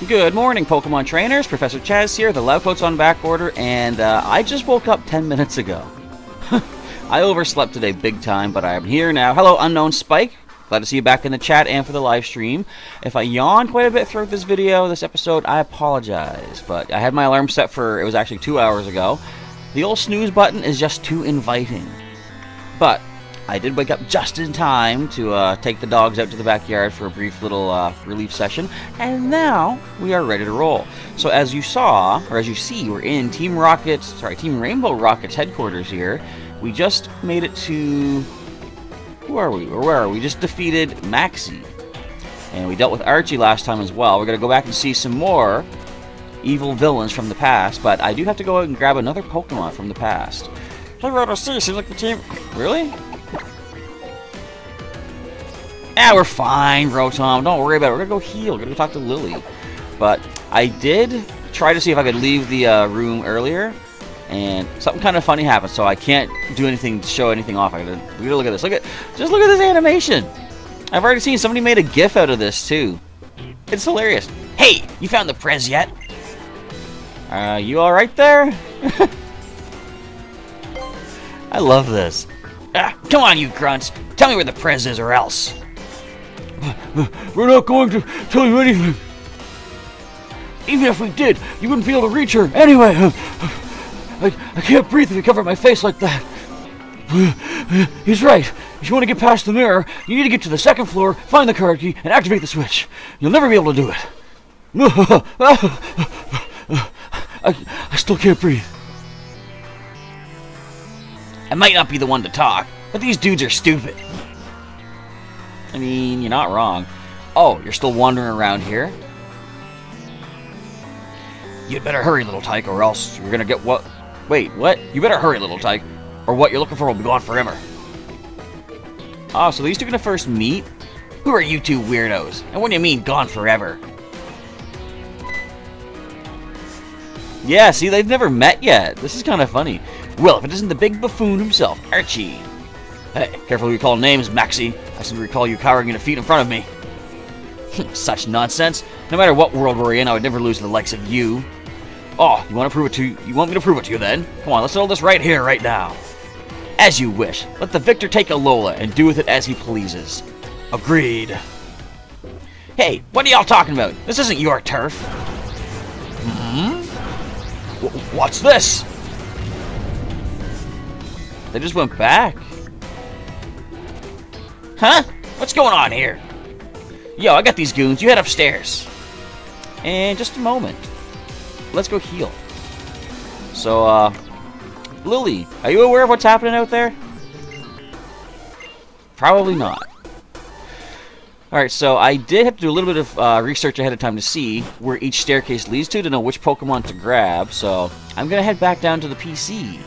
Good morning, Pokemon Trainers. Professor Chaz here, the Loudcoat's on back order, and I just woke up 10 minutes ago. I overslept today big time, but I'm here now. Hello, Unknown Spike. Glad to see you back in the chat and for the live stream. If I yawn quite a bit throughout this video, this episode, I apologize. But I had my alarm set for, it was actually 2 hours ago. The old snooze button is just too inviting. But I did wake up just in time to take the dogs out to the backyard for a brief little relief session, and now we are ready to roll. So as you saw, or as you see, we're in Team Rainbow Rocket's headquarters here. We just made it to, who are we, or where are we? We just defeated Maxie, and we dealt with Archie last time as well. We're going to go back and see some more evil villains from the past, but I do have to go out and grab another Pokemon from the past. Hey, Roto C, seems like the team, really? Ah, we're fine, Rotom. Don't worry about it. We're going to go heal. We're going to go talk to Lily. But I did try to see if I could leave the room earlier, and something kind of funny happened, so I can't do anything to show anything off. We gotta look at this. Just look at this animation. I've already seen somebody made a GIF out of this, too. It's hilarious. Hey, you found the Prez yet? You all right there? I love this. Come on, you grunts. Tell me where the Prez is or else. We're not going to tell you anything. Even if we did, you wouldn't be able to reach her anyway. I can't breathe if you cover my face like that. He's right. If you want to get past the mirror, you need to get to the second floor, find the card key, and activate the switch. You'll never be able to do it. I still can't breathe. I might not be the one to talk, but these dudes are stupid. I mean, you're not wrong. Oh, you're still wandering around here? You'd better hurry, little tyke, or else you're gonna get what? Wait, what? You better hurry, little tyke, or what you're looking for will be gone forever. Oh, so these two are gonna first meet? Who are you two weirdos? And what do you mean, gone forever? Yeah, see, they've never met yet. This is kind of funny. Well, if it isn't the big buffoon himself, Archie. Hey, careful who you call names, Maxie. I seem to recall you cowering in defeat in front of me. Such nonsense. No matter what world we're in, I would never lose to the likes of you. Oh, you want to prove it to you? You want me to prove it to you then? Come on, let's settle this right here, right now. As you wish. Let the victor take Alola and do with it as he pleases. Agreed. Hey, what are y'all talking about? This isn't your turf. What's this? They just went back. Huh? What's going on here? Yo, I got these goons. You head upstairs. And just a moment. Let's go heal. So, Lily, are you aware of what's happening out there? Probably not. Alright, so I did have to do a little bit of research ahead of time to see where each staircase leads to know which Pokemon to grab. So, I'm going to head back down to the PC.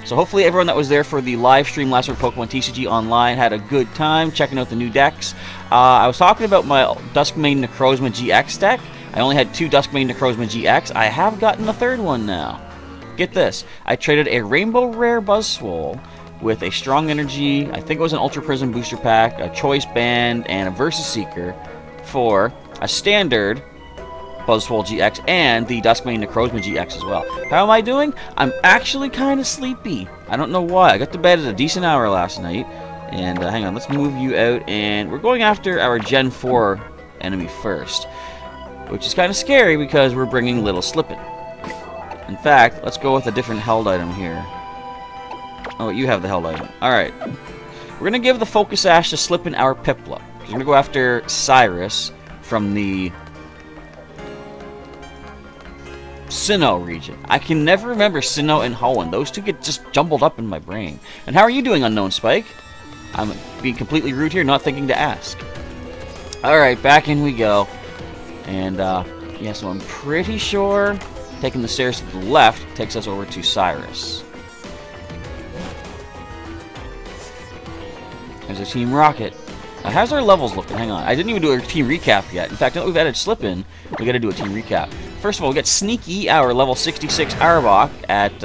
So hopefully everyone that was there for the live stream last week, Pokemon TCG Online, had a good time checking out the new decks. I was talking about my Duskmane Necrozma GX deck. I only had 2 Duskmane Necrozma GX. I have gotten a third one now. Get this. I traded a Rainbow Rare Buzzwole with a Strong Energy, I think it was an Ultra Prism Booster Pack, a Choice Band, and a Versus Seeker for a standard Buzzwole GX and the Duskmane Necrozma GX as well. How am I doing? I'm actually kind of sleepy. I don't know why. I got to bed at a decent hour last night. And hang on, let's move you out. And we're going after our Gen 4 enemy first, which is kind of scary because we're bringing Little Slippin. In fact, let's go with a different held item here. Oh, you have the held item. Alright. We're going to give the Focus Ash to Slippin our Piplup. We're going to go after Cyrus from the Sinnoh region. I can never remember Sinnoh and Hoenn. Those two get just jumbled up in my brain. And how are you doing, Unknown Spike? I'm being completely rude here, not thinking to ask. Alright, back in we go. And, yeah, so I'm pretty sure taking the stairs to the left takes us over to Cyrus. There's a Team Rocket. Now, how's our levels looking? Hang on. I didn't even do a team recap yet. In fact, now that we've added Slippin, we got to do a team recap. First of all, we got Sneaky, our level 66 Arbok at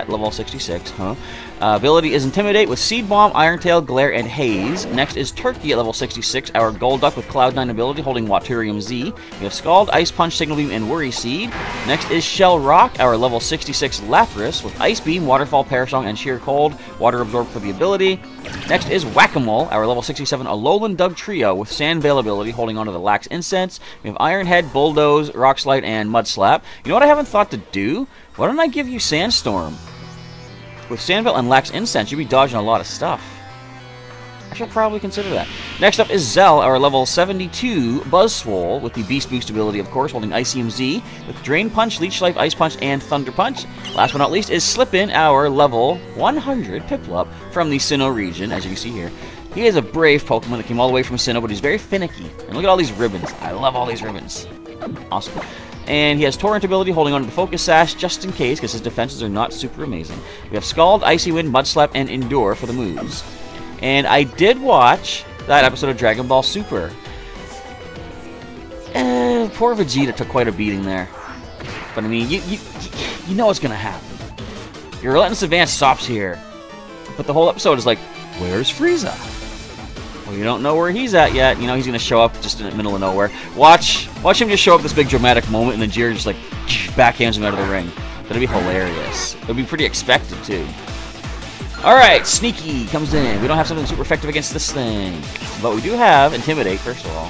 level 66, huh? Ability is Intimidate with Seed Bomb, Iron Tail, Glare, and Haze. Next is Turkey at level 66, our Golduck with Cloud9 ability holding Waturium Z. We have Scald, Ice Punch, Signal Beam, and Worry Seed. Next is Shell Rock, our level 66 Lapras with Ice Beam, Waterfall, Parasong, and Sheer Cold. Water Absorb for the ability. Next is Whack-A-Mole, our level 67 Alolan Dug Trio with Sand Veil ability holding onto the Lax Incense. We have Iron Head, Bulldoze, Rock Slide, and Mud Slap. You know what I haven't thought to do? Why don't I give you Sandstorm? With Sandville and Lax Incense, you'd be dodging a lot of stuff. I should probably consider that. Next up is Zell, our level 72 Buzzswole, with the Beast Boost ability, of course, holding Icium Z, with Drain Punch, Leech Life, Ice Punch, and Thunder Punch. Last but not least is Slippin, our level 100 Piplup from the Sinnoh region, as you can see here. He is a brave Pokemon that came all the way from Sinnoh, but he's very finicky. And look at all these ribbons. I love all these ribbons. Awesome. And he has Torrent ability holding on to the Focus Sash just in case, because his defenses are not super amazing. We have Scald, Icy Wind, Mud Slap, and Endure for the moves. And I did watch that episode of Dragon Ball Super. Poor Vegeta took quite a beating there. But I mean, you know what's going to happen. Your Relentless Advance stops here. But the whole episode is like, where's Frieza? Well, you don't know where he's at yet. You know, he's going to show up just in the middle of nowhere. Watch him just show up this big dramatic moment, and then Jiren just, like, backhands him out of the ring. That'd be hilarious. It'd be pretty expected, too. Alright, Sneaky comes in. We don't have something super effective against this thing. But we do have Intimidate, first of all.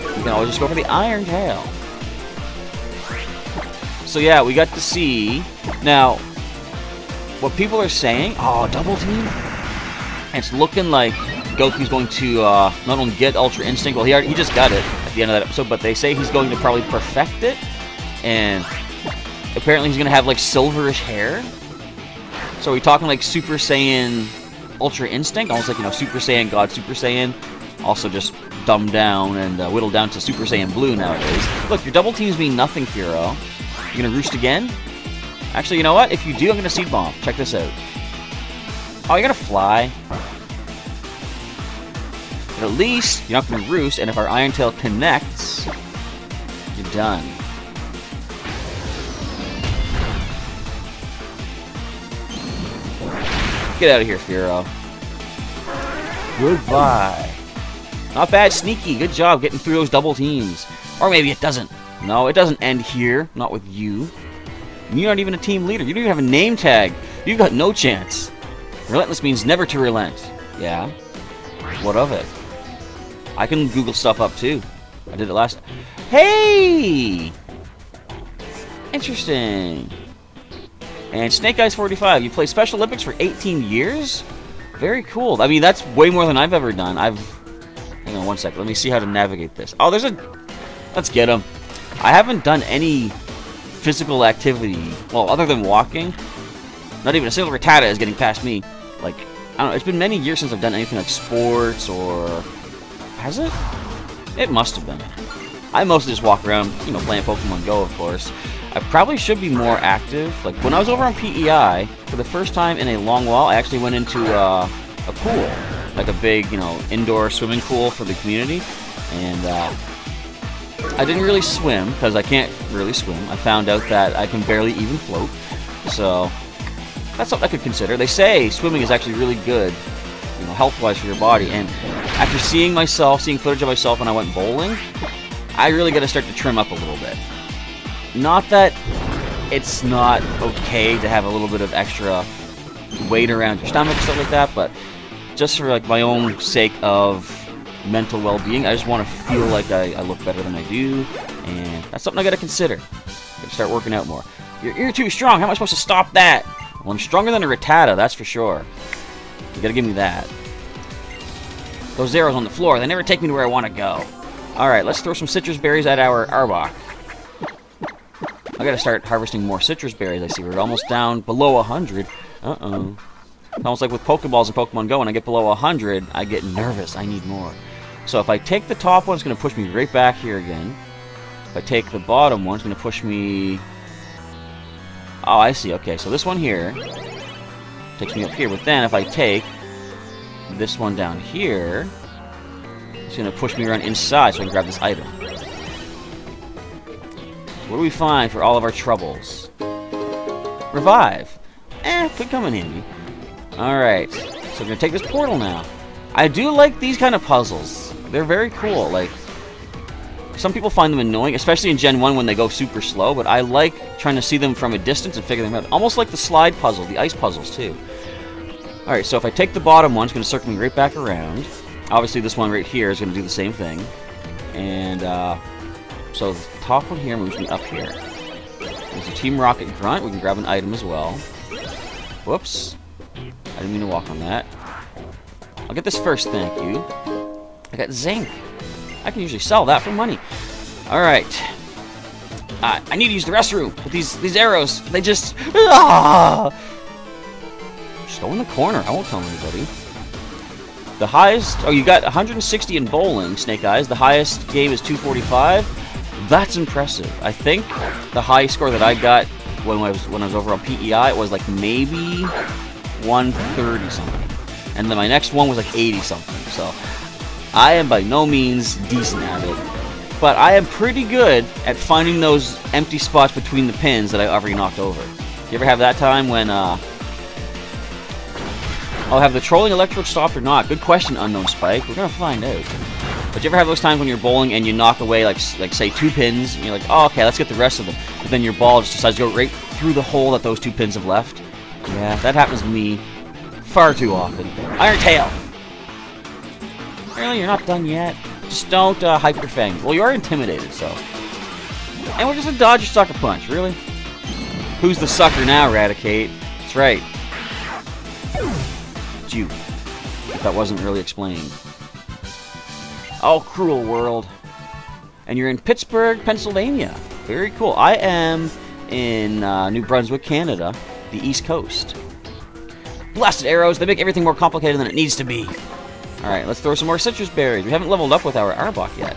You can always just go for the Iron Tail. So, yeah, we got to see... Now, what people are saying... Oh, double team? It's looking like Goku's going to not only get Ultra Instinct, well, he just got it at the end of that episode, but they say he's going to probably perfect it, and apparently he's going to have, like, silverish hair. So are we talking, like, Super Saiyan Ultra Instinct? Almost like, you know, Super Saiyan God Super Saiyan. Also just dumbed down and whittled down to Super Saiyan Blue nowadays. Look, your double teams mean nothing, Furo. You going to roost again? Actually, you know what? If you do, I'm going to Seed Bomb. Check this out. Oh, you're going to fly. But at least you're not going to roost, and if our Iron Tail connects, you're done. Get out of here, Furo. Goodbye. Not bad, Sneaky. Good job getting through those double teams. Or maybe it doesn't. No, it doesn't end here. Not with you. You're not even a team leader. You don't even have a name tag. You've got no chance. Relentless means never to relent. Yeah? What of it? I can Google stuff up, too. I did it last... Hey! Interesting. And Snake Eyes 45. You play Special Olympics for 18 years? Very cool. I mean, that's way more than I've ever done. Hang on one second. Let me see how to navigate this. Oh, there's a... Let's get him. I haven't done any physical activity. Well, other than walking. Not even a single Rattata is getting past me. Like, I don't know. It's been many years since I've done anything like sports or... Has it? It must have been. I mostly just walk around, you know, playing Pokemon Go, of course. I probably should be more active. Like, when I was over on PEI, for the first time in a long while, I actually went into a pool. Like a big, you know, indoor swimming pool for the community. And I didn't really swim, because I can't really swim. I found out that I can barely even float. So, that's something I could consider. They say swimming is actually really good, you know, health-wise for your body. And after seeing footage of myself when I went bowling, I really got to start to trim up a little bit. Not that it's not okay to have a little bit of extra weight around your stomach and stuff like that, but just for like my own sake of mental well-being, I just want to feel like I look better than I do, and that's something I got to consider. Got to start working out more. You're too strong. How am I supposed to stop that? Well, I'm stronger than a Rattata, that's for sure. You got to give me that. Those arrows on the floor, they never take me to where I want to go. Alright, let's throw some citrus berries at our Arbok. I gotta start harvesting more citrus berries. I see we're almost down below 100. Uh-oh. Almost like with Pokeballs and Pokemon Go, when I get below 100, I get nervous. I need more. So if I take the top one, it's going to push me right back here again. If I take the bottom one, it's going to push me... Oh, I see. Okay, so this one here takes me up here. But then if I take this one down here, it's going to push me around inside so I can grab this item. So what do we find for all of our troubles? Revive. Could come in handy. Alright, so we're going to take this portal now. I do like these kind of puzzles. They're very cool. Like, some people find them annoying, especially in Gen 1 when they go super slow, but I like trying to see them from a distance and figure them out. Almost like the slide puzzles, the ice puzzles, too. Alright, so if I take the bottom one, it's going to circle me right back around. Obviously, this one right here is going to do the same thing. And, so the top one here moves me up here. There's a Team Rocket grunt. We can grab an item as well. Whoops. I didn't mean to walk on that. I'll get this first, thank you. I got zinc. I can usually sell that for money. Alright. I need to use the restroom with these arrows. They just... Just go in the corner. I won't tell anybody. The highest... Oh, you got 160 in bowling, Snake Eyes. The highest game is 245. That's impressive. I think the high score that I got when I was over on PEI was like maybe 130 something. And then my next one was like 80 something. So I am by no means decent at it. But I am pretty good at finding those empty spots between the pins that I already knocked over. You ever have that time when oh, have the trolling electrode stopped or not? Good question, Unknown Spike. We're gonna find out. But you ever have those times when you're bowling and you knock away, like say, 2 pins, and you're like, oh, okay, let's get the rest of them. But then your ball just decides to go right through the hole that those 2 pins have left? Yeah, that happens to me far too often. Iron Tail! Really? You're not done yet? Just don't Hyper Fang. Well, you are intimidated, so. And we're just a dodge or sucker punch, really? Who's the sucker now, Raticate? That's right. It's you. If that wasn't really explained. Oh, cruel world. And you're in Pittsburgh, Pennsylvania. Very cool. I am in New Brunswick, Canada, the East Coast. Blasted arrows, they make everything more complicated than it needs to be. Alright, let's throw some more citrus berries. We haven't leveled up with our Arbok yet.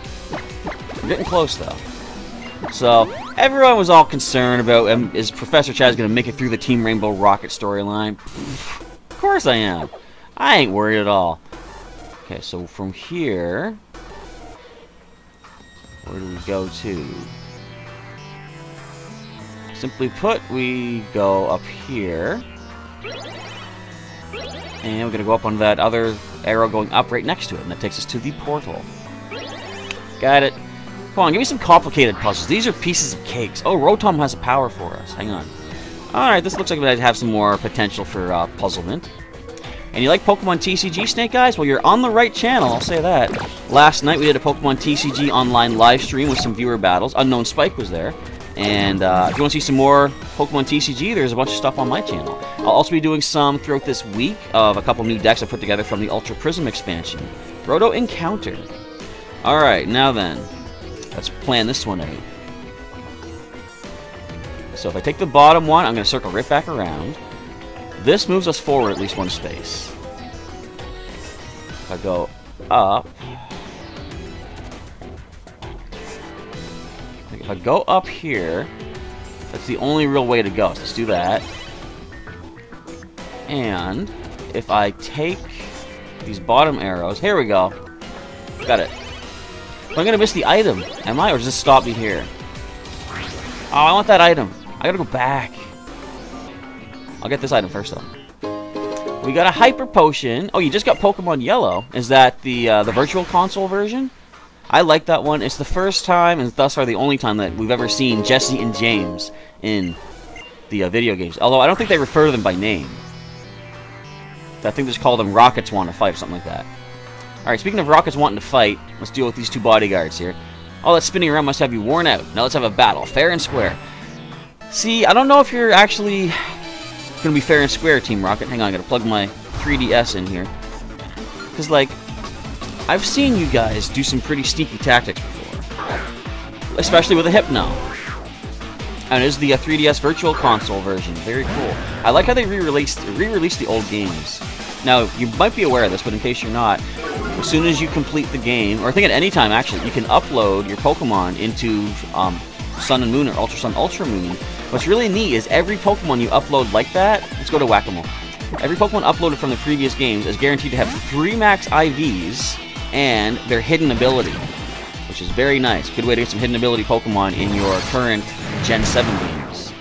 We're getting close, though. So, everyone was all concerned about, is Professor Chaz going to make it through the Team Rainbow Rocket storyline? Of course I am. I ain't worried at all. Okay, so from here... where do we go to? Simply put, we go up here. And we're going to go up on that other arrow going up right next to it. And that takes us to the portal. Got it. Come on, give me some complicated puzzles. These are pieces of cakes. Oh, Rotom has a power for us. Hang on. Alright, this looks like it might have some more potential for puzzlement. And you like Pokemon TCG, Snake Eyes? Well, you're on the right channel, I'll say that. Last night we did a Pokemon TCG online live stream with some viewer battles. Unknown Spike was there. And if you want to see some more Pokemon TCG, there's a bunch of stuff on my channel. I'll also be doing some throughout this week of a couple new decks I put together from the Ultra Prism expansion. Roto Encounter. Alright, now then. Let's plan this one out. So if I take the bottom one, I'm going to circle right back around. This moves us forward at least 1 space. If I go up... if I go up here, that's the only real way to go. So let's do that. And if I take these bottom arrows... here we go. Got it. Am I going to miss the item? Am I? Or does this stop me here? Oh, I want that item. I gotta go back. I'll get this item first, though. We got a Hyper Potion. Oh, you just got Pokemon Yellow. Is that the Virtual Console version? I like that one. It's the first time, and thus far the only time, that we've ever seen Jesse and James in the video games. Although I don't think they refer to them by name. I think they just call them Rockets Want to Fight or something like that. Alright, speaking of Rockets wanting to fight, let's deal with these 2 bodyguards here. All that spinning around must have you worn out. Now let's have a battle, fair and square. See, I don't know if you're actually going to be fair and square, Team Rocket. Hang on, I got to plug my 3DS in here. Because, like, I've seen you guys do some pretty sneaky tactics before. Especially with a Hypno. And it is the 3DS Virtual Console version. Very cool. I like how they re-released the old games. Now, you might be aware of this, but in case you're not, as soon as you complete the game, or I think at any time, actually, you can upload your Pokemon into Sun and Moon or Ultra Sun, Ultra Moon. What's really neat is every Pokemon you upload like that, let's go to Whack-A-Mole. Every Pokemon uploaded from the previous games is guaranteed to have 3 max IVs and their hidden ability, which is very nice. Good way to get some hidden ability Pokemon in your current Gen 7 games.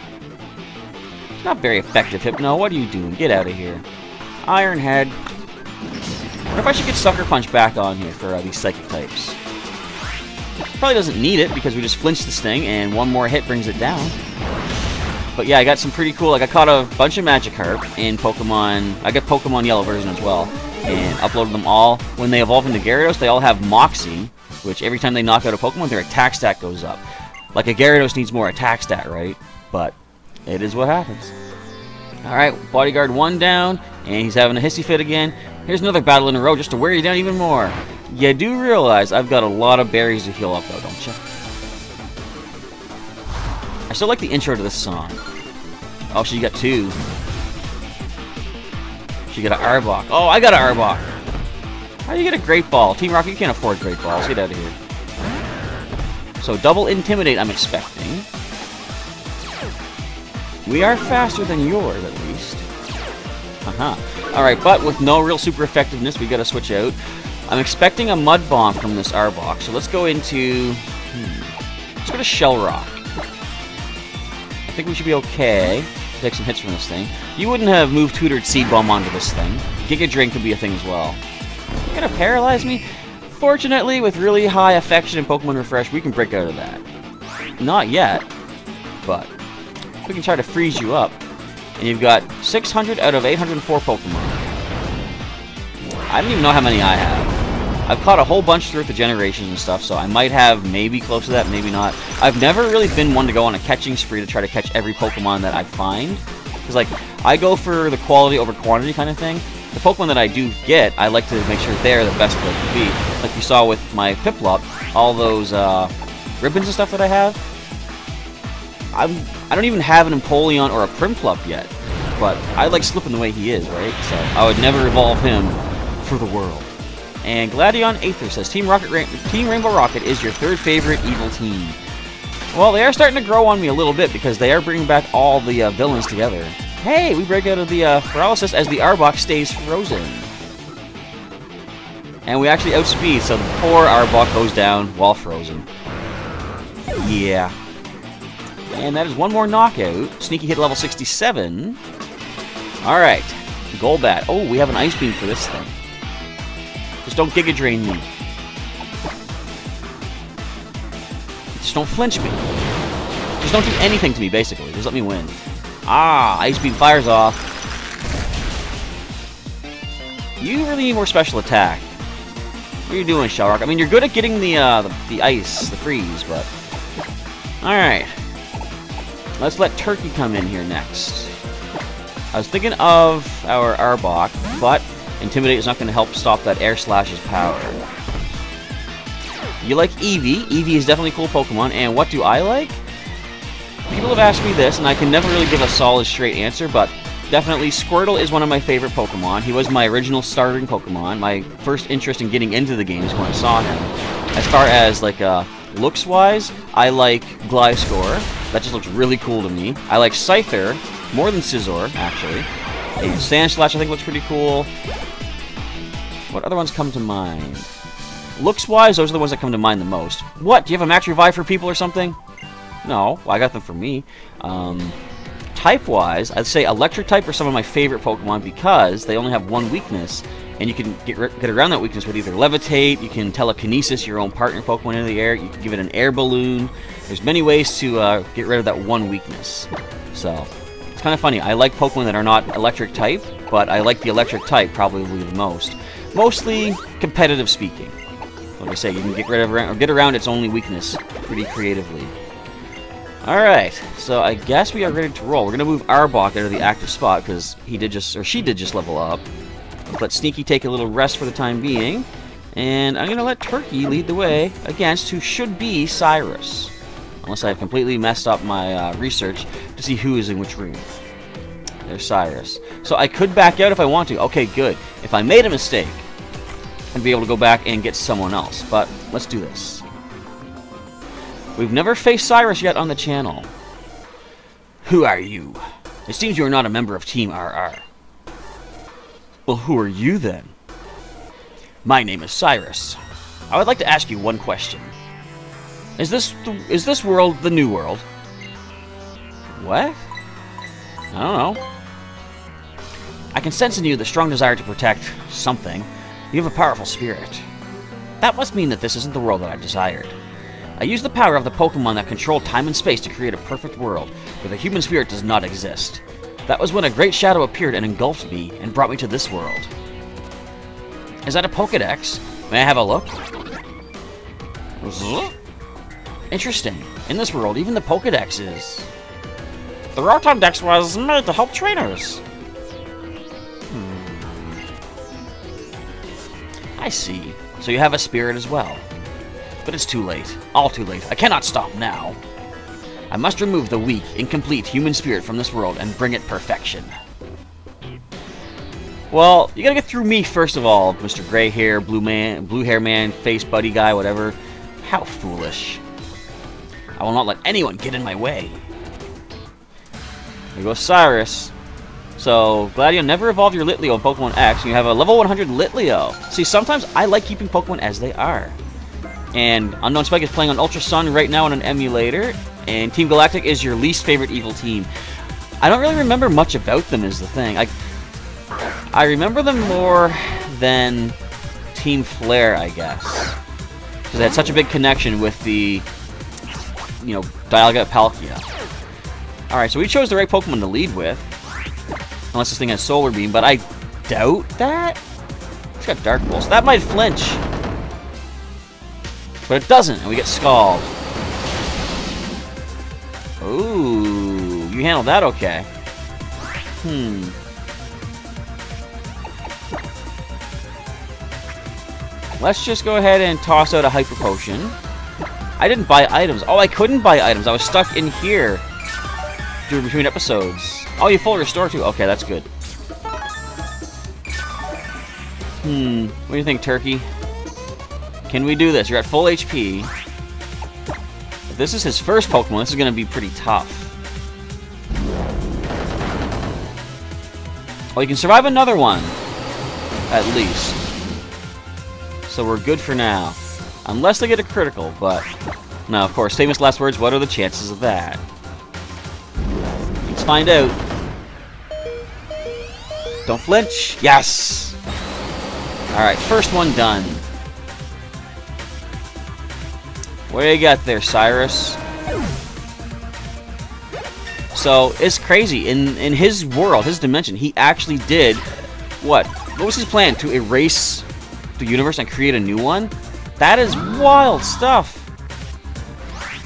Not very effective, Hypno. What are you doing? Get out of here. Iron Head. What if I should get Sucker Punch back on here for these Psychic types? Probably doesn't need it because we just flinched this thing and one more hit brings it down. But yeah, I got some pretty cool... Like, I caught a bunch of Magikarp in Pokemon... I got Pokemon Yellow version as well. And uploaded them all. When they evolve into Gyarados, they all have Moxie, which every time they knock out a Pokemon, their attack stat goes up. Like, a Gyarados needs more attack stat, right? But it is what happens. Alright, Bodyguard 1 down, and he's having a hissy fit again. Here's another battle in a row just to wear you down even more. You do realize I've got a lot of berries to heal up, though, don't you? I still like the intro to this song. Oh, she got 2. She got an Arbok. Oh, I got an Arbok. How do you get a Great Ball? Team Rocket, you can't afford Great Balls. Get out of here. So, double Intimidate, I'm expecting. We are faster than yours, at least. Alright, but with no real super effectiveness, we gotta switch out. I'm expecting a Mud Bomb from this Arbok, so let's go into... Let's go to Shell Rock. I think we should be okay. Take some hits from this thing. You wouldn't have moved Tutored Seed Bomb onto this thing. Giga Drain could be a thing as well. You're gonna paralyze me? Fortunately, with really high affection and Pokemon Refresh, we can break out of that. Not yet, but we can try to freeze you up. And you've got 600 out of 804 Pokemon. I don't even know how many I have. I've caught a whole bunch throughout the generations and stuff, so I might have maybe close to that, maybe not. I've never really been one to go on a catching spree to try to catch every Pokemon that I find. Because, like, I go for the quality over quantity kind of thing. The Pokemon that I do get, I like to make sure they're the best they can be. Like you saw with my Piplup, all those ribbons and stuff that I have. I don't even have an Empoleon or a Primplup yet. But I like slipping the way he is, right? So I would never evolve him for the world. And Gladion Aether says, Team Rainbow Rocket is your third favorite evil team. Well, they are starting to grow on me a little bit because they are bringing back all the villains together. Hey, we break out of the paralysis as the Arbok stays frozen. And we actually outspeed, so the poor Arbok goes down while frozen. Yeah. And that is one more knockout. Sneaky hit level 67. Alright. Golbat. Oh, we have an Ice Beam for this thing. Just don't Giga Drain me. Just don't flinch me. Just don't do anything to me, basically. Just let me win. Ah, Ice Beam fires off. You really need more special attack. What are you doing, Shellrock? I mean, you're good at getting the ice, the freeze, but... Alright. Let's let Turkey come in here next. I was thinking of our Arbok, but Intimidate is not going to help stop that Air Slash's power. You like Eevee. Eevee is definitely a cool Pokemon, and what do I like? People have asked me this, and I can never really give a solid, straight answer, but definitely Squirtle is one of my favorite Pokemon. He was my original starting Pokemon. My first interest in getting into the games when I saw him. As far as, like, looks-wise, I like Gliscor. That just looks really cool to me. I like Scyther more than Scizor, actually. And Sandslash I think looks pretty cool. What other ones come to mind? Looks-wise, those are the ones that come to mind the most. What? Do you have a Max Revive for people or something? No. Well, I got them for me. Type-wise, I'd say Electric type are some of my favorite Pokemon because they only have one weakness. And you can get around that weakness with either Levitate, you can Telekinesis your own partner Pokemon into the air, you can give it an Air Balloon. There's many ways to get rid of that one weakness. So, it's kind of funny. I like Pokemon that are not Electric type, but I like the Electric type probably the most. Mostly competitive speaking. Like I say, you can get rid of or get around its only weakness pretty creatively. Alright, so I guess we are ready to roll. We're going to move Arbok out of the active spot because he did just, or she did just level up. Let Sneaky take a little rest for the time being. And I'm going to let Turkey lead the way against who should be Cyrus. Unless I've completely messed up my research to see who is in which room. There's Cyrus. So I could back out if I want to. Okay, good. If I made a mistake, I'd be able to go back and get someone else. But let's do this. We've never faced Cyrus yet on the channel. Who are you? It seems you are not a member of Team RR. Well, who are you then? My name is Cyrus. I would like to ask you one question. Is this world the new world? What? I don't know. I can sense in you the strong desire to protect something. You have a powerful spirit. That must mean that this isn't the world that I desired. I used the power of the Pokemon that control time and space to create a perfect world, where the human spirit does not exist. That was when a great shadow appeared and engulfed me, and brought me to this world. Is that a Pokédex? May I have a look? Interesting. In this world, even the Pokédex is... The Rotom Dex was made to help trainers. I see. So you have a spirit as well. But it's too late. All too late. I cannot stop now. I must remove the weak, incomplete human spirit from this world and bring it perfection. Well, you gotta get through me first of all, Mr. Gray Hair, Blue Hair Man, Face Buddy Guy, whatever. How foolish. I will not let anyone get in my way. There goes Cyrus. So, Gladion, never evolved your Litleo in Pokemon X, and you have a level 100 Litleo. See, sometimes I like keeping Pokemon as they are. And Unknown Spike is playing on Ultra Sun right now on an emulator, and Team Galactic is your least favorite evil team. I don't really remember much about them is the thing. I remember them more than Team Flare, I guess. Because they had such a big connection with the, you know, Dialga Palkia. Alright, so we chose the right Pokemon to lead with. Unless this thing has Solar Beam, but I doubt that. It's got Dark Pulse. That might flinch. But it doesn't, and we get Scald. Ooh, you handled that okay. Let's just go ahead and toss out a Hyper Potion. I didn't buy items. Oh, I couldn't buy items. I was stuck in here during between episodes. Oh, you full restore too? Okay, that's good. What do you think, Turkey? Can we do this? You're at full HP. If this is his first Pokemon, this is going to be pretty tough. Oh, you can survive another one. At least. So we're good for now. Unless they get a critical, but... No, of course, famous last words, what are the chances of that? Let's find out. Don't flinch. Yes! Alright, first one done. What do you got there, Cyrus? So, it's crazy. In his world, his dimension, he actually did... What? What was his plan? To erase the universe and create a new one? That is wild stuff.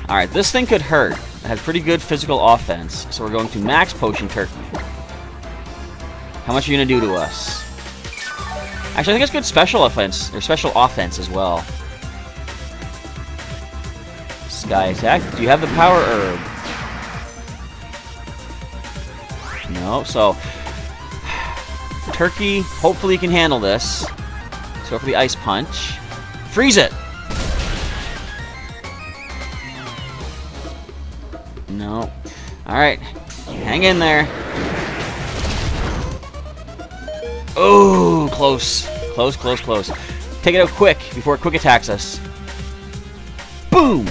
Alright, this thing could hurt. It has pretty good physical offense. So we're going to Max Potion Turkey. How much are you going to do to us? Actually, I think it's good special offense, or special offense as well. Sky Attack. Do you have the Power Herb? No, so... Turkey, hopefully can handle this. Let's go for the Ice Punch. Freeze it! No. Alright. Hang in there. Oh, close. Close, close, close. Take it out quick before it quick attacks us. Boom!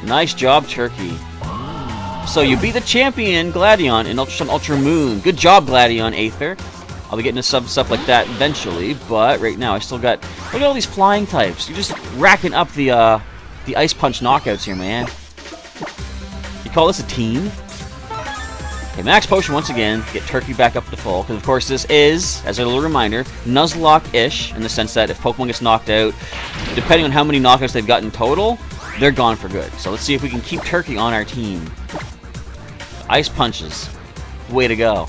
Nice job, Turkey. So you beat the champion, Gladion, in Ultra Sun Ultra Moon. Good job, Gladion, Aether. I'll be getting to some stuff like that eventually, but right now I still got... Look at all these flying types. You're just racking up the Ice Punch knockouts here, man. You call this a team? Okay, Max Potion once again. Get Turkey back up to full, because of course this is, as a little reminder, Nuzlocke-ish, in the sense that if Pokemon gets knocked out, depending on how many knockouts they've got in total, they're gone for good. So let's see if we can keep Turkey on our team. Ice Punches. Way to go.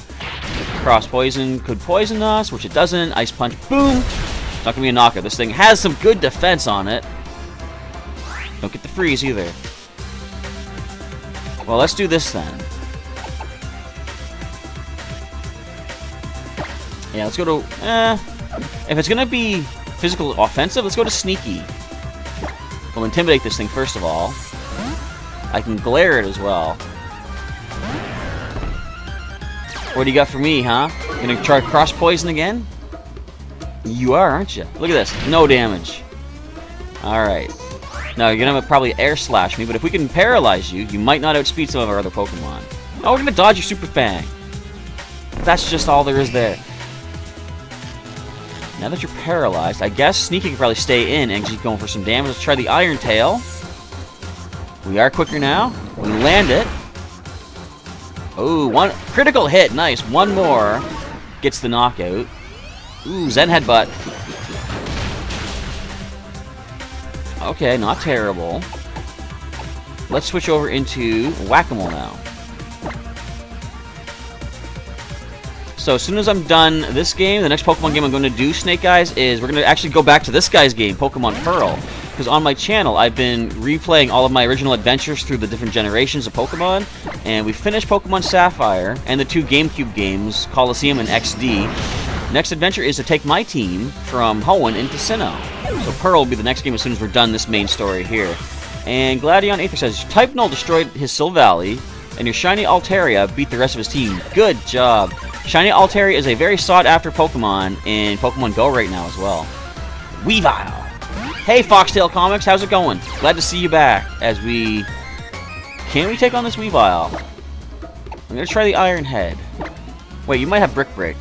Cross Poison could poison us, which it doesn't. Ice Punch, boom! It's not going to be a knockout. This thing has some good defense on it. Don't get the freeze either. Well, let's do this then. Yeah, let's go to... if it's going to be physical offensive, let's go to Sneaky. We'll intimidate this thing first of all. I can glare it as well. What do you got for me, huh? Gonna try Cross Poison again? You are, aren't you? Look at this. No damage. Alright. Now, you're going to probably air slash me, but if we can paralyze you, you might not outspeed some of our other Pokemon. Oh, we're going to dodge your Super Fang. That's just all there is there. Now that you're paralyzed, I guess Sneaky can probably stay in and keep going for some damage. Let's try the Iron Tail. We are quicker now. We land it. Ooh, one critical hit. Nice. One more gets the knockout. Ooh, Zen Headbutt. Okay, not terrible. Let's switch over into Whack-A-Mole now. So as soon as I'm done this game, the next Pokemon game I'm going to do, Snake Eyes, is we're going to actually go back to this guy's game, Pokemon Pearl. Because on my channel, I've been replaying all of my original adventures through the different generations of Pokemon. And we finished Pokemon Sapphire and the 2 GameCube games, Colosseum and XD. Next adventure is to take my team from Hoenn into Sinnoh. So Pearl will be the next game as soon as we're done this main story here. And Gladion Aether says, Type Null destroyed his Silvally, and your Shiny Altaria beat the rest of his team. Good job. Shiny Altaria is a very sought-after Pokemon in Pokemon Go right now as well. Weavile! Hey, Foxtail Comics, how's it going? Glad to see you back as we... Can we take on this Weavile? I'm going to try the Iron Head. Wait, you might have Brick Break.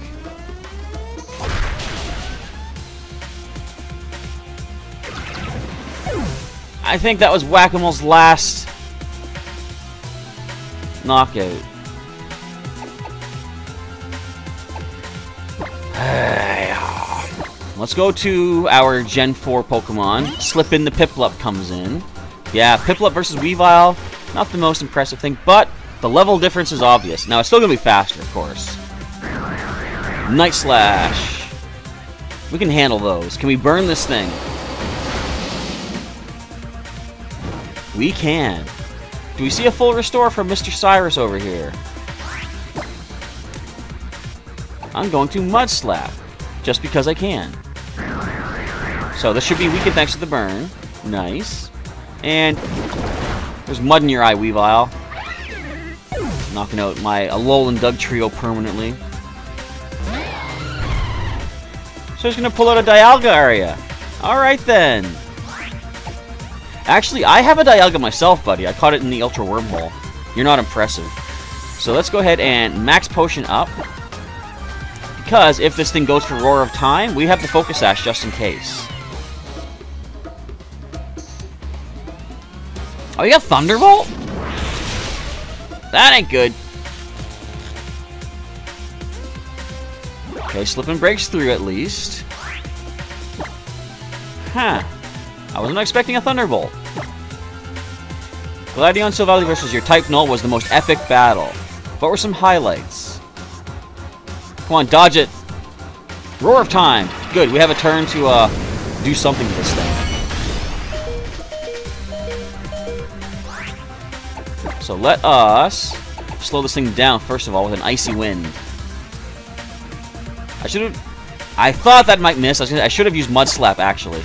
I think that was Whack-A-Mole's last knockout. Let's go to our Gen 4 Pokemon. Slip in the Piplup comes in. Yeah, Piplup versus Weavile, not the most impressive thing, but the level difference is obvious. Now, it's still going to be faster, of course. Night Slash. We can handle those. Can we burn this thing? We can. Do we see a full restore from Mr. Cyrus over here? I'm going to Mud Slap, just because I can. So this should be weakened thanks to the burn. Nice. And there's mud in your eye, Weavile. Knocking out my Alolan Doug trio permanently. So he's going to pull out a Dialga area. Alright then. Actually, I have a Dialga myself, buddy. I caught it in the Ultra Wormhole. You're not impressive. So let's go ahead and max potion up. Because if this thing goes for Roar of Time, we have the Focus Sash just in case. Oh, you got Thunderbolt? That ain't good. Okay, Slippin' breaks through at least. Huh. I wasn't expecting a Thunderbolt. Gladion Silvally versus your Type Null was the most epic battle. What were some highlights? Come on, dodge it. Roar of Time. Good, we have a turn to do something to this thing. So let us slow this thing down, first of all, with an Icy Wind. I thought that might miss. I should have used Mud Slap, actually.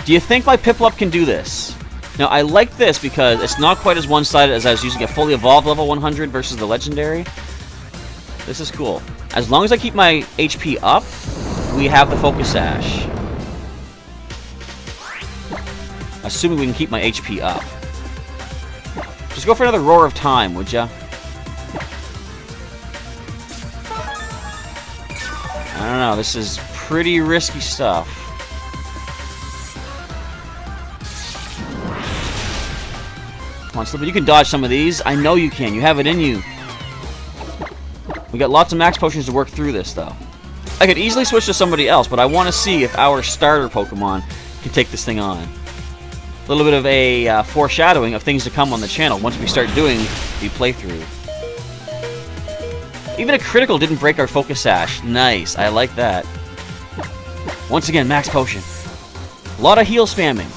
Do you think my Piplup can do this? Now, I like this because it's not quite as one-sided as I was using a fully evolved level 100 versus the legendary. This is cool. As long as I keep my HP up, we have the Focus Sash. Assuming we can keep my HP up. Just go for another Roar of Time, would ya? I don't know, this is pretty risky stuff. Come on, Slipper, you can dodge some of these. I know you can. You have it in you. We got lots of max potions to work through this, though. I could easily switch to somebody else, but I want to see if our starter Pokemon can take this thing on. A little bit of a foreshadowing of things to come on the channel once we start doing the playthrough. Even a critical didn't break our Focus Sash. Nice. I like that. Once again, max potion. A lot of heal spamming.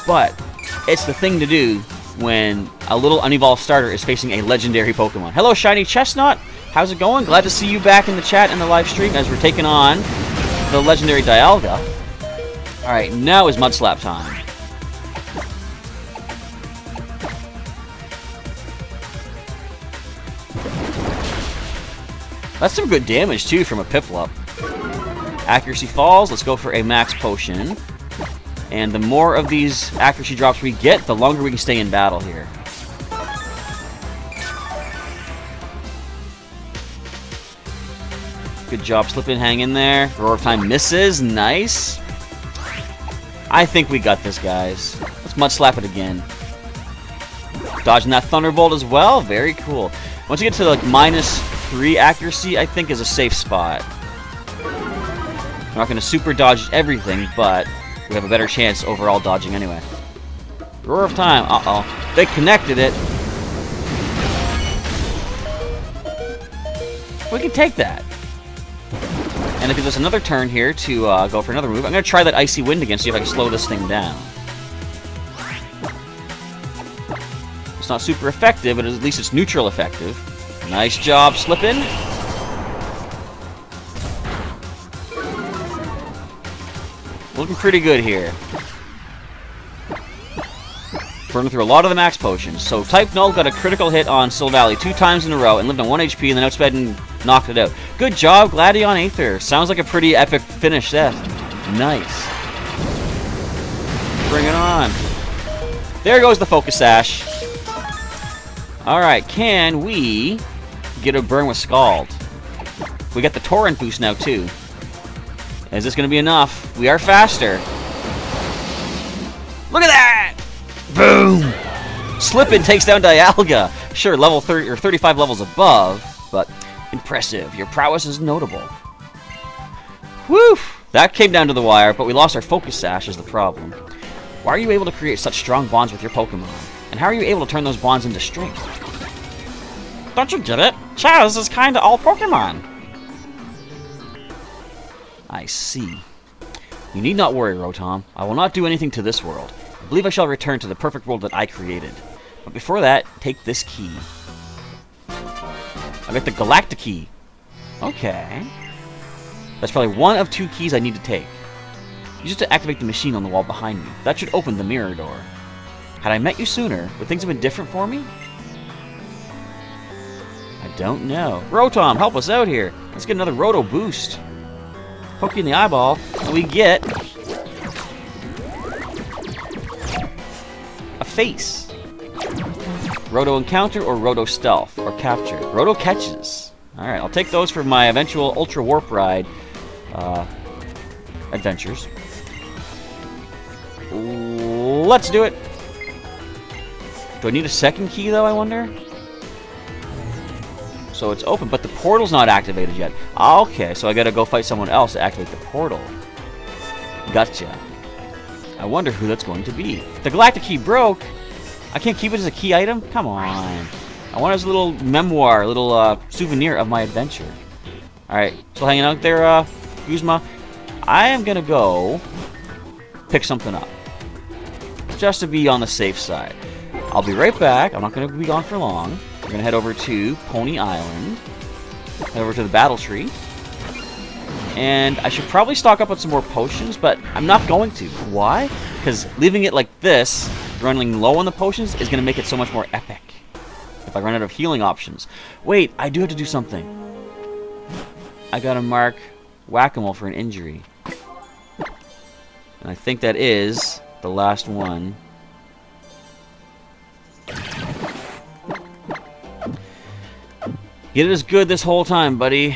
But it's the thing to do when a little unevolved starter is facing a legendary Pokemon. Hello, Shiny Chestnut. How's it going? Glad to see you back in the chat and the live stream as we're taking on the legendary Dialga. Alright, now is Mud Slap time. That's some good damage, too, from a Piplup. Accuracy falls. Let's go for a max potion. And the more of these accuracy drops we get, the longer we can stay in battle here. Good job, slip in, hang in there. Roar of Time misses, nice. I think we got this, guys. Let's Mud Slap it again. Dodging that Thunderbolt as well, very cool. Once you get to like -3 accuracy, I think is a safe spot. We're not going to super dodge everything, but we have a better chance overall dodging anyway. Roar of Time, uh-oh. They connected it. We can take that. And it gives us another turn here to go for another move. I'm going to try that Icy Wind again, see if I can slow this thing down. It's not super effective, but at least it's neutral effective. Nice job, slipping. Looking pretty good here. Burning through a lot of the max potions. So Type Null got a critical hit on Silvally 2 times in a row and lived on 1 HP and then outsped and knocked it out. Good job, Gladion Aether. Sounds like a pretty epic finish there. Nice. Bring it on. There goes the Focus Sash. Alright, can we get a burn with Scald? We got the Torrent boost now too. Is this going to be enough? We are faster. Look at that! Boom! Slippin' takes down Dialga. Sure, level 30 or 35 levels above, but impressive. Your prowess is notable. Whew! That came down to the wire, but we lost our Focus Sash is the problem. Why are you able to create such strong bonds with your Pokemon? And how are you able to turn those bonds into strength? Don't you get it? Chaz is kinda all Pokemon. I see. You need not worry, Rotom. I will not do anything to this world. I believe I shall return to the perfect world that I created. But before that, take this key. I got the Galactic Key. Okay. That's probably one of 2 keys I need to take. Use it to activate the machine on the wall behind me. That should open the mirror door. Had I met you sooner, would things have been different for me? I don't know. Rotom, help us out here. Let's get another Roto boost. Poke you in the eyeball, and we get a face. Roto Encounter or Roto Stealth or Capture. Roto Catches. Alright, I'll take those for my eventual Ultra Warp Ride adventures. Let's do it. Do I need a second key, though, I wonder? So it's open, but the portal's not activated yet. Okay, so I gotta go fight someone else to activate the portal. Gotcha. I wonder who that's going to be. The Galactic Key broke. I can't keep it as a key item? Come on. I want it as a little memoir, a little souvenir of my adventure. Alright, still hanging out there, Guzma. I am gonna go pick something up. Just to be on the safe side. I'll be right back. I'm not gonna be gone for long. We're gonna head over to Pony Island. Head over to the Battle Tree. And I should probably stock up on some more potions, but I'm not going to. Why? Because leaving it like this, running low on the potions, is going to make it so much more epic. If I run out of healing options. Wait, I do have to do something. I gotta mark Whack-A-Mole for an injury. And I think that is the last one. Get it as good this whole time, buddy.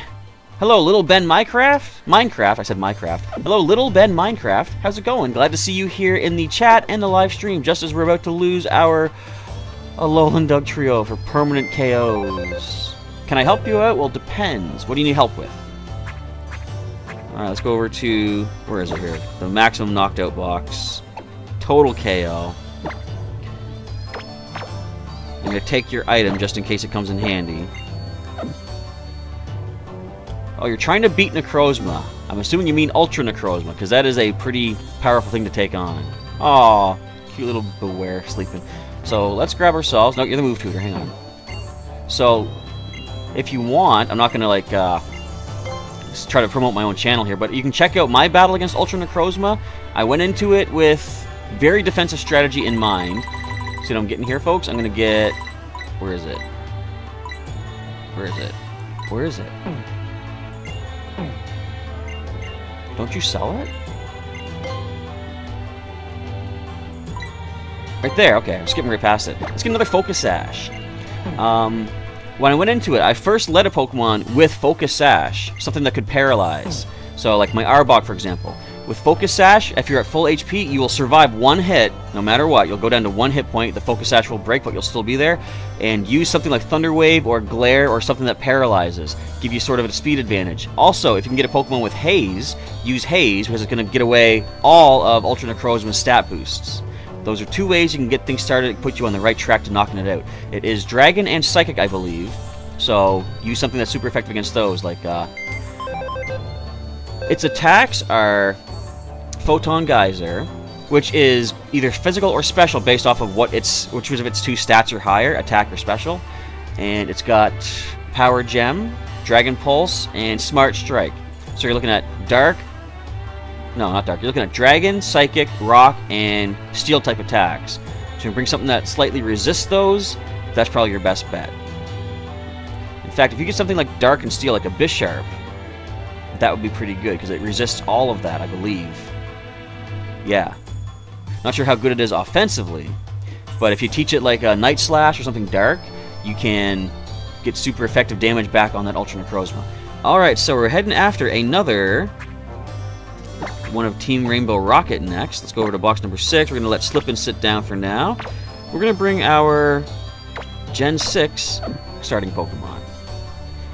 Hello, Little Ben Minecraft. I said Minecraft. Hello, Little Ben Minecraft. How's it going? Glad to see you here in the chat and the live stream, just as we're about to lose our Alolan Doug trio for permanent KOs. Can I help you out? Well, depends. What do you need help with? Alright, let's go over to... where is it here? The maximum knocked out box. Total KO. I'm going to take your item just in case it comes in handy. Oh, you're trying to beat Necrozma. I'm assuming you mean Ultra Necrozma, because that is a pretty powerful thing to take on. Aw, cute little Beware sleeping. So, let's grab ourselves... no, you're the move tutor, hang on. So, if you want, I'm not going to, like, try to promote my own channel here, but you can check out my battle against Ultra Necrozma. I went into it with very defensive strategy in mind. See what I'm getting here, folks? I'm going to get... where is it? Where is it? Where is it? Don't you sell it? Right there, okay, I'm skipping right past it. Let's get another Focus Sash. When I went into it, I first led a Pokemon with Focus Sash, something that could paralyze. So, like my Arbok, for example. With Focus Sash, if you're at full HP, you will survive one hit, no matter what. You'll go down to one hit point, the Focus Sash will break, but you'll still be there. And use something like Thunder Wave or Glare or something that paralyzes. Give you sort of a speed advantage. Also, if you can get a Pokemon with Haze, use Haze, because it's going to get away all of Ultra Necrozma's stat boosts. Those are two ways you can get things started and put you on the right track to knocking it out. It is Dragon and Psychic, I believe. So, use something that's super effective against those, like, its attacks are Photon Geyser, which is either physical or special based off of which of its two stats are higher, attack or special. And it's got Power Gem, Dragon Pulse, and Smart Strike. So you're looking at Dark, no, not Dark, you're looking at Dragon, Psychic, Rock, and Steel type attacks. So you bring something that slightly resists those, that's probably your best bet. In fact, if you get something like Dark and Steel, like a Bisharp, that would be pretty good, because it resists all of that, I believe. Yeah. Not sure how good it is offensively, but if you teach it like a Night Slash or something dark, you can get super effective damage back on that Ultra Necrozma. Alright, so we're heading after another one of Team Rainbow Rocket next. Let's go over to box number 6. We're going to let Slippin sit down for now. We're going to bring our Gen 6 starting Pokemon.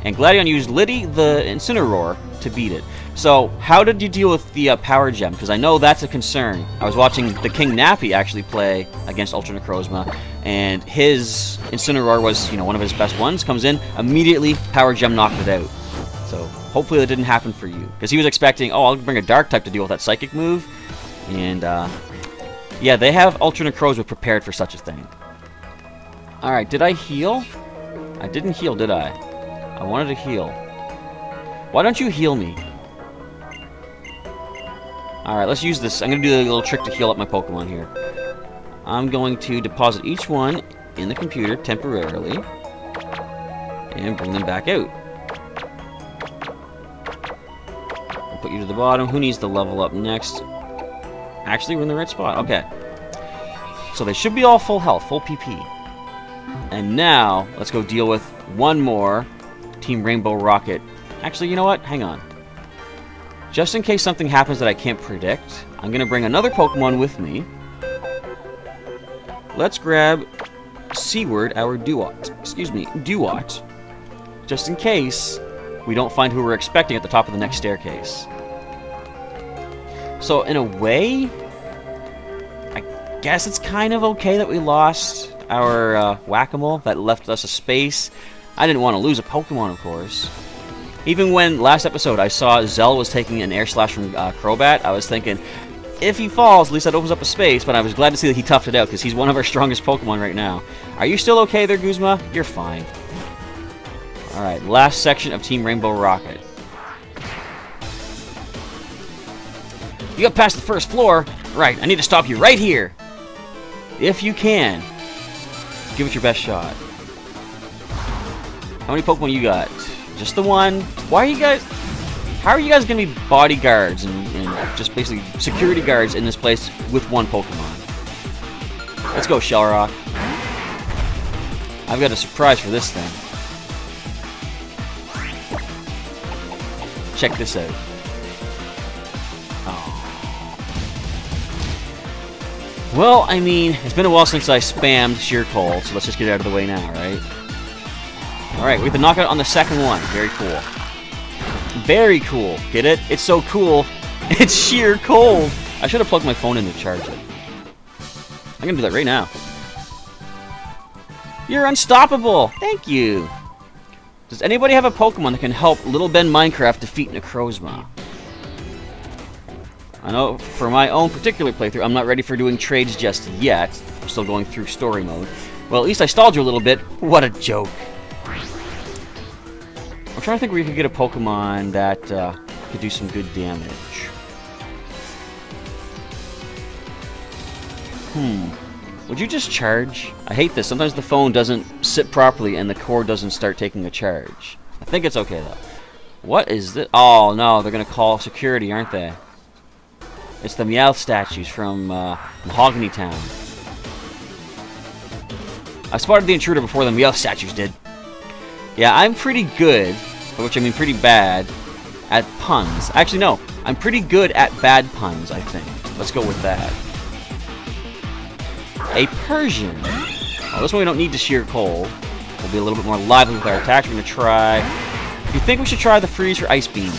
And Gladion used Liddy, the Incineroar, to beat it. So, how did you deal with the Power Gem? Because I know that's a concern. I was watching the King Nappy actually play against Ultra Necrozma, and his Incineroar was, one of his best ones. Comes in, immediately Power Gem knocked it out. So, hopefully that didn't happen for you. Because he was expecting, oh, I'll bring a Dark type to deal with that Psychic move. And, yeah, they have Ultra Necrozma prepared for such a thing. Alright, did I heal? I didn't heal, did I? I wanted to heal. Why don't you heal me? Alright, let's use this. I'm going to do a little trick to heal up my Pokemon here. I'm going to deposit each one in the computer temporarily. And bring them back out. I'll put you to the bottom. Who needs to level up next? Actually, we're in the right spot. Okay. So they should be all full health, full PP. And now, let's go deal with one more Team Rainbow Rocket. Actually, you know what? Hang on. Just in case something happens that I can't predict, I'm going to bring another Pokemon with me. Let's grab Seaward, our Duat. Excuse me, Duat. Just in case we don't find who we're expecting at the top of the next staircase. So, in a way, I guess it's kind of okay that we lost our Whack-A-Mole. That left us a space. I didn't want to lose a Pokemon, of course. Even when, last episode, I saw Zell was taking an Air Slash from Crobat, I was thinking, if he falls, at least that opens up a space, but I was glad to see that he toughed it out, because he's one of our strongest Pokemon right now. Are you still okay there, Guzma? You're fine. Alright, last section of Team Rainbow Rocket. You got past the first floor? Right, I need to stop you right here. If you can, give it your best shot. How many Pokemon you got? Just the one. Why are you guys... How are you guys going to be bodyguards and just basically security guards in this place with one Pokemon? Let's go, Shellrock. I've got a surprise for this thing. Check this out. Oh. Well, I mean, it's been a while since I spammed Sheer Cold, so let's just get it out of the way now, right? Alright, we have the knockout on the second one. Very cool. Very cool. Get it? It's so cool. It's sheer cold. I should have plugged my phone in to charge it. I'm going to do that right now. You're unstoppable. Thank you. Does anybody have a Pokemon that can help Little Ben Minecraft defeat Necrozma? I know for my own particular playthrough, I'm not ready for doing trades just yet. I'm still going through story mode. Well, at least I stalled you a little bit. What a joke. I'm trying to think where you could get a Pokemon that could do some good damage. Would you just charge? I hate this. Sometimes the phone doesn't sit properly and the cord doesn't start taking a charge. I think it's okay, though. What is this? Oh, no. They're going to call security, aren't they? It's the Meowth statues from Mahogany Town. I spotted the intruder before the Meowth statues did. Yeah, I'm pretty good, by which I mean pretty bad, at puns. Actually, no. I'm pretty good at bad puns, I think. Let's go with that. A Persian. Oh, this one we don't need to shear coal. We'll be a little bit more lively with our attacks. We're going to try... Do you think we should try the freeze or ice beam?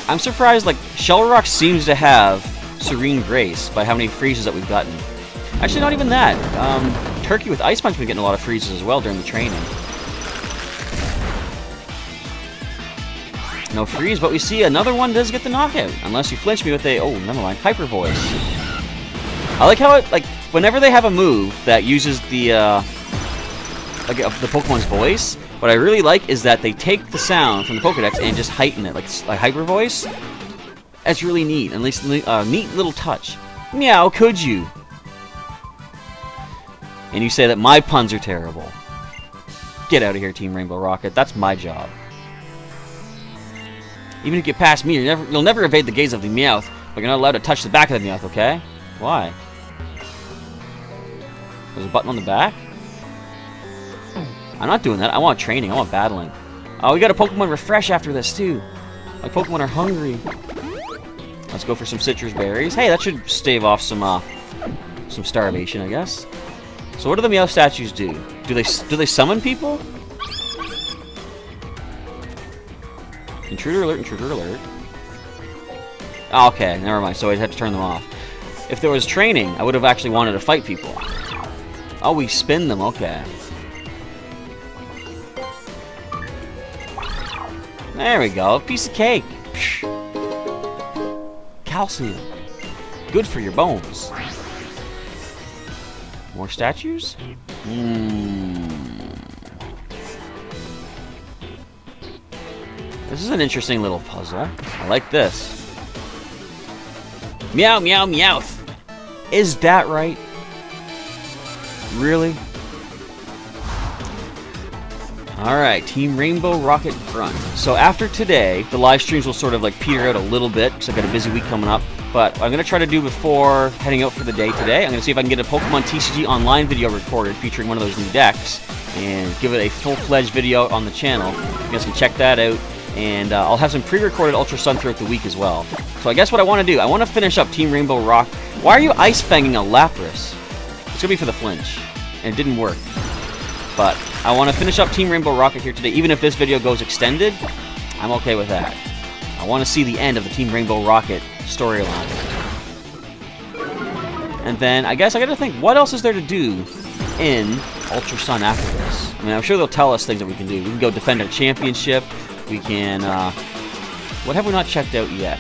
I'm surprised, like, Shell Rock seems to have Serene Grace by how many freezes that we've gotten. Actually, not even that. Turkey with Ice Punch been getting a lot of freezes as well during the training. No freeze, but we see another one does get the knockout. Unless you flinch me with a... Oh, never mind. Hyper Voice. I like how it, like, whenever they have a move that uses the Pokemon's voice, what I really like is that they take the sound from the Pokedex and just heighten it, like Hyper Voice. That's really neat. At least neat little touch. Meow, could you? And you say that my puns are terrible. Get out of here, Team Rainbow Rocket. That's my job. Even if you get past me, you'll never evade the gaze of the Meowth, but you're not allowed to touch the back of the Meowth, okay? Why? There's a button on the back? I'm not doing that. I want training. I want battling. Oh, we got a Pokemon Refresh after this, too. My Pokemon are hungry. Let's go for some citrus berries. Hey, that should stave off some starvation, I guess. So what do the Meowth statues do? Do they summon people? Intruder alert, intruder alert. Oh, okay, never mind. So I'd have to turn them off. If there was training, I would have actually wanted to fight people. Oh, we spin them. Okay. There we go. Piece of cake. Calcium. Good for your bones. More statues? This is an interesting little puzzle. I like this. Meow, meow, meowth. Is that right? Really? Alright, Team Rainbow Rocket Grunt. So after today, the live streams will sort of like peter out a little bit because I've got a busy week coming up. But I'm going to try to do before heading out for the day today. I'm going to see if I can get a Pokemon TCG Online video recorded featuring one of those new decks and give it a full-fledged video on the channel. You guys can check that out. And I'll have some pre-recorded Ultra Sun throughout the week as well. So I guess what I want to do, I want to finish up Team Rainbow Rock. Why are you Ice Fanging a Lapras? It's going to be for the flinch. And it didn't work. But I want to finish up Team Rainbow Rocket here today. Even if this video goes extended, I'm okay with that. I want to see the end of the Team Rainbow Rocket storyline. And then I guess I got to think, what else is there to do in Ultra Sun after this? I mean, I'm sure they'll tell us things that we can do. We can go defend our championship. We can, what have we not checked out yet?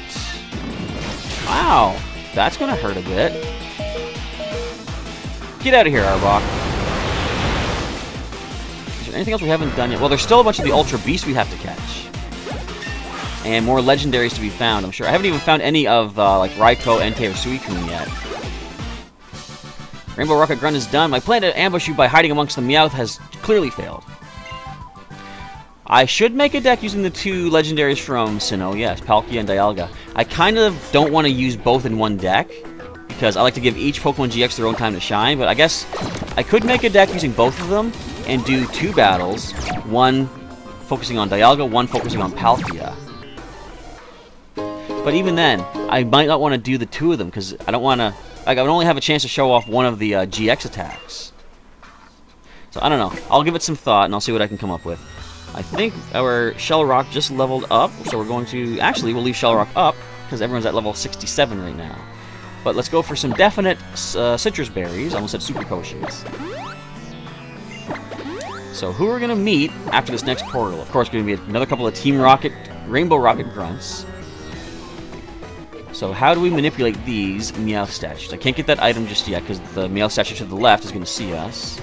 Wow, that's going to hurt a bit. Get out of here, Arbok. Is there anything else we haven't done yet? Well, there's still a bunch of the Ultra Beasts we have to catch. And more legendaries to be found, I'm sure. I haven't even found any of, like, Raikou, Entei, or Suicune yet. Rainbow Rocket Grunt is done. My plan to ambush you by hiding amongst the Meowth has clearly failed. I should make a deck using the two legendaries from Sinnoh, yes, Palkia and Dialga. I kind of don't want to use both in one deck, because I like to give each Pokemon GX their own time to shine, but I guess I could make a deck using both of them and do two battles, one focusing on Dialga, one focusing on Palkia. But even then, I might not want to do the two of them, because I don't want to... Like, I would only have a chance to show off one of the GX attacks. So, I don't know. I'll give it some thought, and I'll see what I can come up with. I think our Shell Rock just leveled up, so we're going to... Actually, we'll leave Shell Rock up, because everyone's at level 67 right now. But let's go for some definite citrus berries. I almost said super potions. So who are we going to meet after this next portal? Of course, going to be another couple of Team Rocket, Rainbow Rocket Grunts. So how do we manipulate these Meowth statues? I can't get that item just yet, because the Meowth statue to the left is going to see us.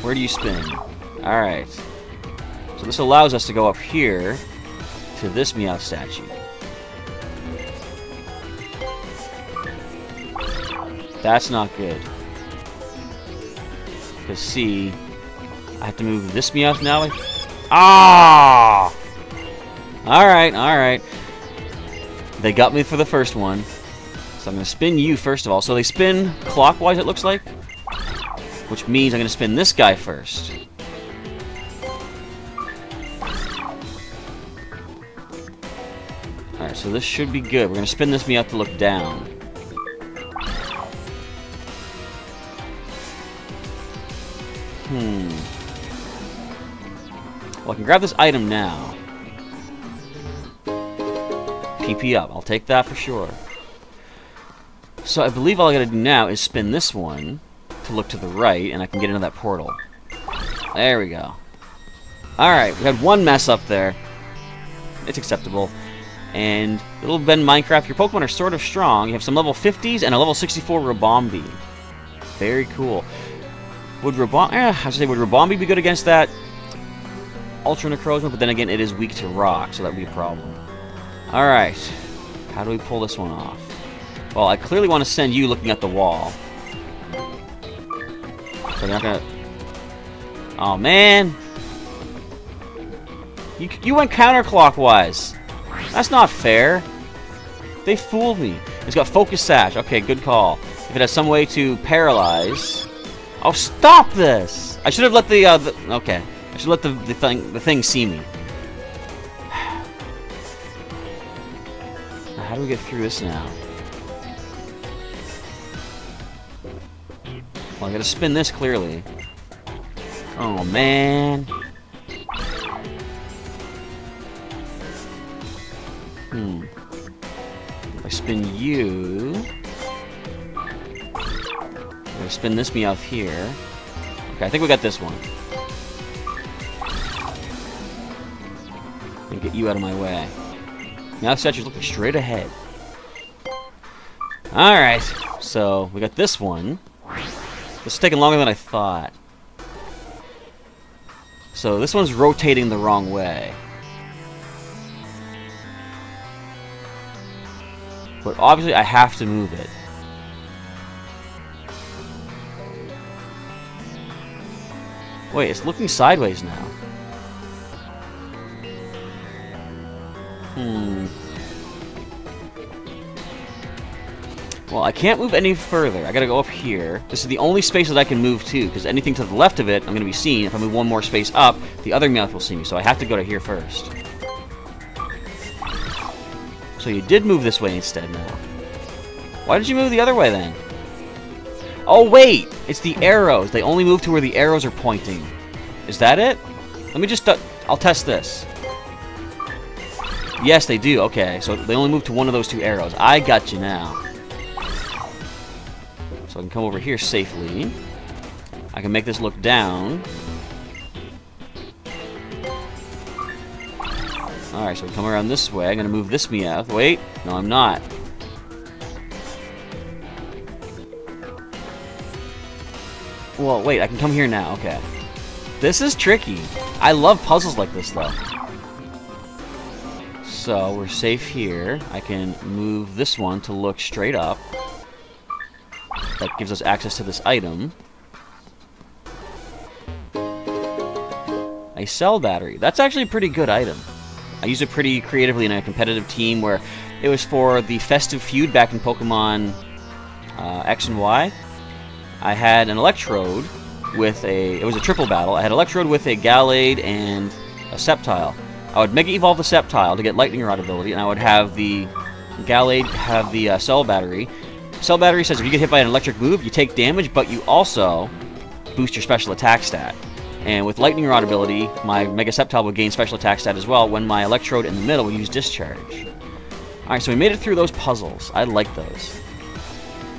Where do you spin? Alright. So this allows us to go up here to this Meowth statue. That's not good. Because see, I have to move this Meowth now. Ah! Alright, alright. They got me for the first one. So I'm going to spin you first of all. So they spin clockwise, it looks like. which means I'm going to spin this guy first. Alright, so this should be good. We're going to spin this Meowth to look down. Well, I can grab this item now. PP up. I'll take that for sure. So I believe all I gotta do now is spin this one to look to the right, and I can get into that portal. There we go. Alright, we had one mess up there. It's acceptable. And Little Ben Minecraft, your Pokemon are sort of strong. You have some level 50s and a level 64 Rabombi. Very cool. Would Rabombi be good against that Ultra Necrozma? But then again, it is weak to rock, so that would be a problem. Alright. How do we pull this one off? Well, I clearly want to send you looking at the wall. So you're not gonna... Oh, man! You went counterclockwise! That's not fair! They fooled me. It's got Focus Sash. Okay, good call. If it has some way to paralyze... Oh, stop this! I should have let the okay. I should let the thing see me. How do we get through this now? Well, I gotta spin this clearly. Oh, man. If I spin you... I'm gonna spin this Meowth here. Okay, I think we got this one. And get you out of my way. Meowth statue's looking straight ahead. Alright, so we got this one. This is taking longer than I thought. So this one's rotating the wrong way. But obviously I have to move it. Wait, it's looking sideways now. Well, I can't move any further. I gotta go up here. This is the only space that I can move to, because anything to the left of it, I'm gonna be seen. If I move one more space up, the other Meowth will see me, so I have to go to here first. So you did move this way instead now. Why did you move the other way then? Oh wait! It's the arrows. They only move to where the arrows are pointing. Is that it? Let me just... I'll test this. Yes, they do. Okay, so they only move to one of those two arrows. I got you now. So I can come over here safely. I can make this look down. Alright, so we come around this way. I'm going to move this Meowth. Wait. No, I'm not. Well, wait. I can come here now. Okay. This is tricky. I love puzzles like this, though. So, we're safe here. I can move this one to look straight up. That gives us access to this item. A cell battery. That's actually a pretty good item. I use it pretty creatively in a competitive team where it was for the festive feud back in Pokemon X and Y. I had an Electrode with a... It was a triple battle. I had Electrode with a Gallade and a Sceptile. I would Mega Evolve the Sceptile to get Lightning Rod ability, and I would have the Gallade have the Cell Battery. Cell Battery says if you get hit by an electric move, you take damage, but you also boost your special attack stat. And with Lightning Rod ability, my Mega Sceptile would gain special attack stat as well when my Electrode in the middle would use Discharge. Alright, so we made it through those puzzles. I like those.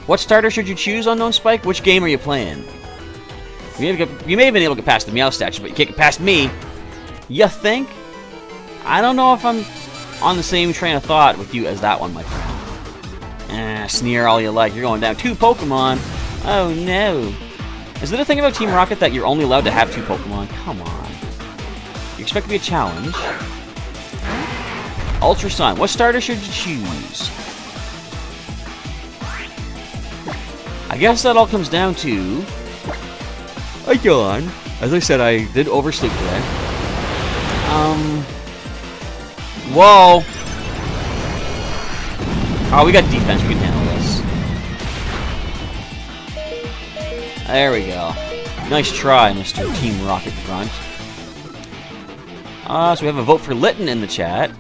What starter should you choose, Unknown Spike? Which game are you playing? You may have been able to get past the Meow statue, but you can't get past me. You think? I don't know if I'm on the same train of thought with you as that one, my friend. Sneer all you like. You're going down 2 Pokemon. Oh, no. Is it a thing about Team Rocket that you're only allowed to have 2 Pokemon? Come on. You expect to be a challenge? Ultra Sun. What starter should you choose? I guess that all comes down to... a yawn. As I said, I did oversleep today. Whoa! Oh, we got defense. We can handle this. There we go. Nice try, Mr. Team Rocket Grunt. So we have a vote for Litten in the chat.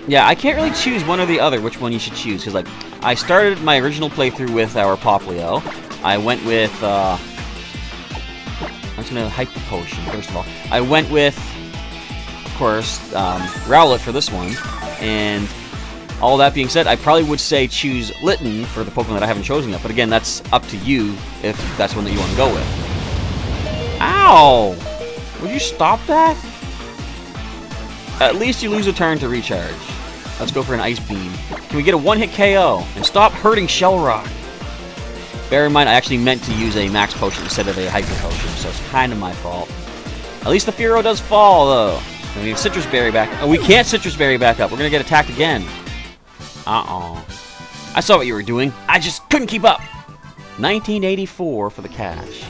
Yeah, I can't really choose one or the other which one you should choose, because, like, I started my original playthrough with our Poplio. I went with, I'm just going to Hyper Potion, first of all. I went with, of course, Rowlet for this one, and all that being said, I probably would say choose Litten for the Pokemon that I haven't chosen yet, but again, that's up to you if that's one that you want to go with. Ow! Would you stop that? At least you lose a turn to recharge. Let's go for an Ice Beam. Can we get a one-hit KO? And stop hurting Shell Rock. Bear in mind, I actually meant to use a Max Potion instead of a Hyper Potion, so it's kind of my fault. At least the Fearow does fall, though. We need Citrus Berry back. Oh, we can't Citrus Berry back up. We're going to get attacked again. Uh-oh. I saw what you were doing. I just couldn't keep up. 1984 for the cash.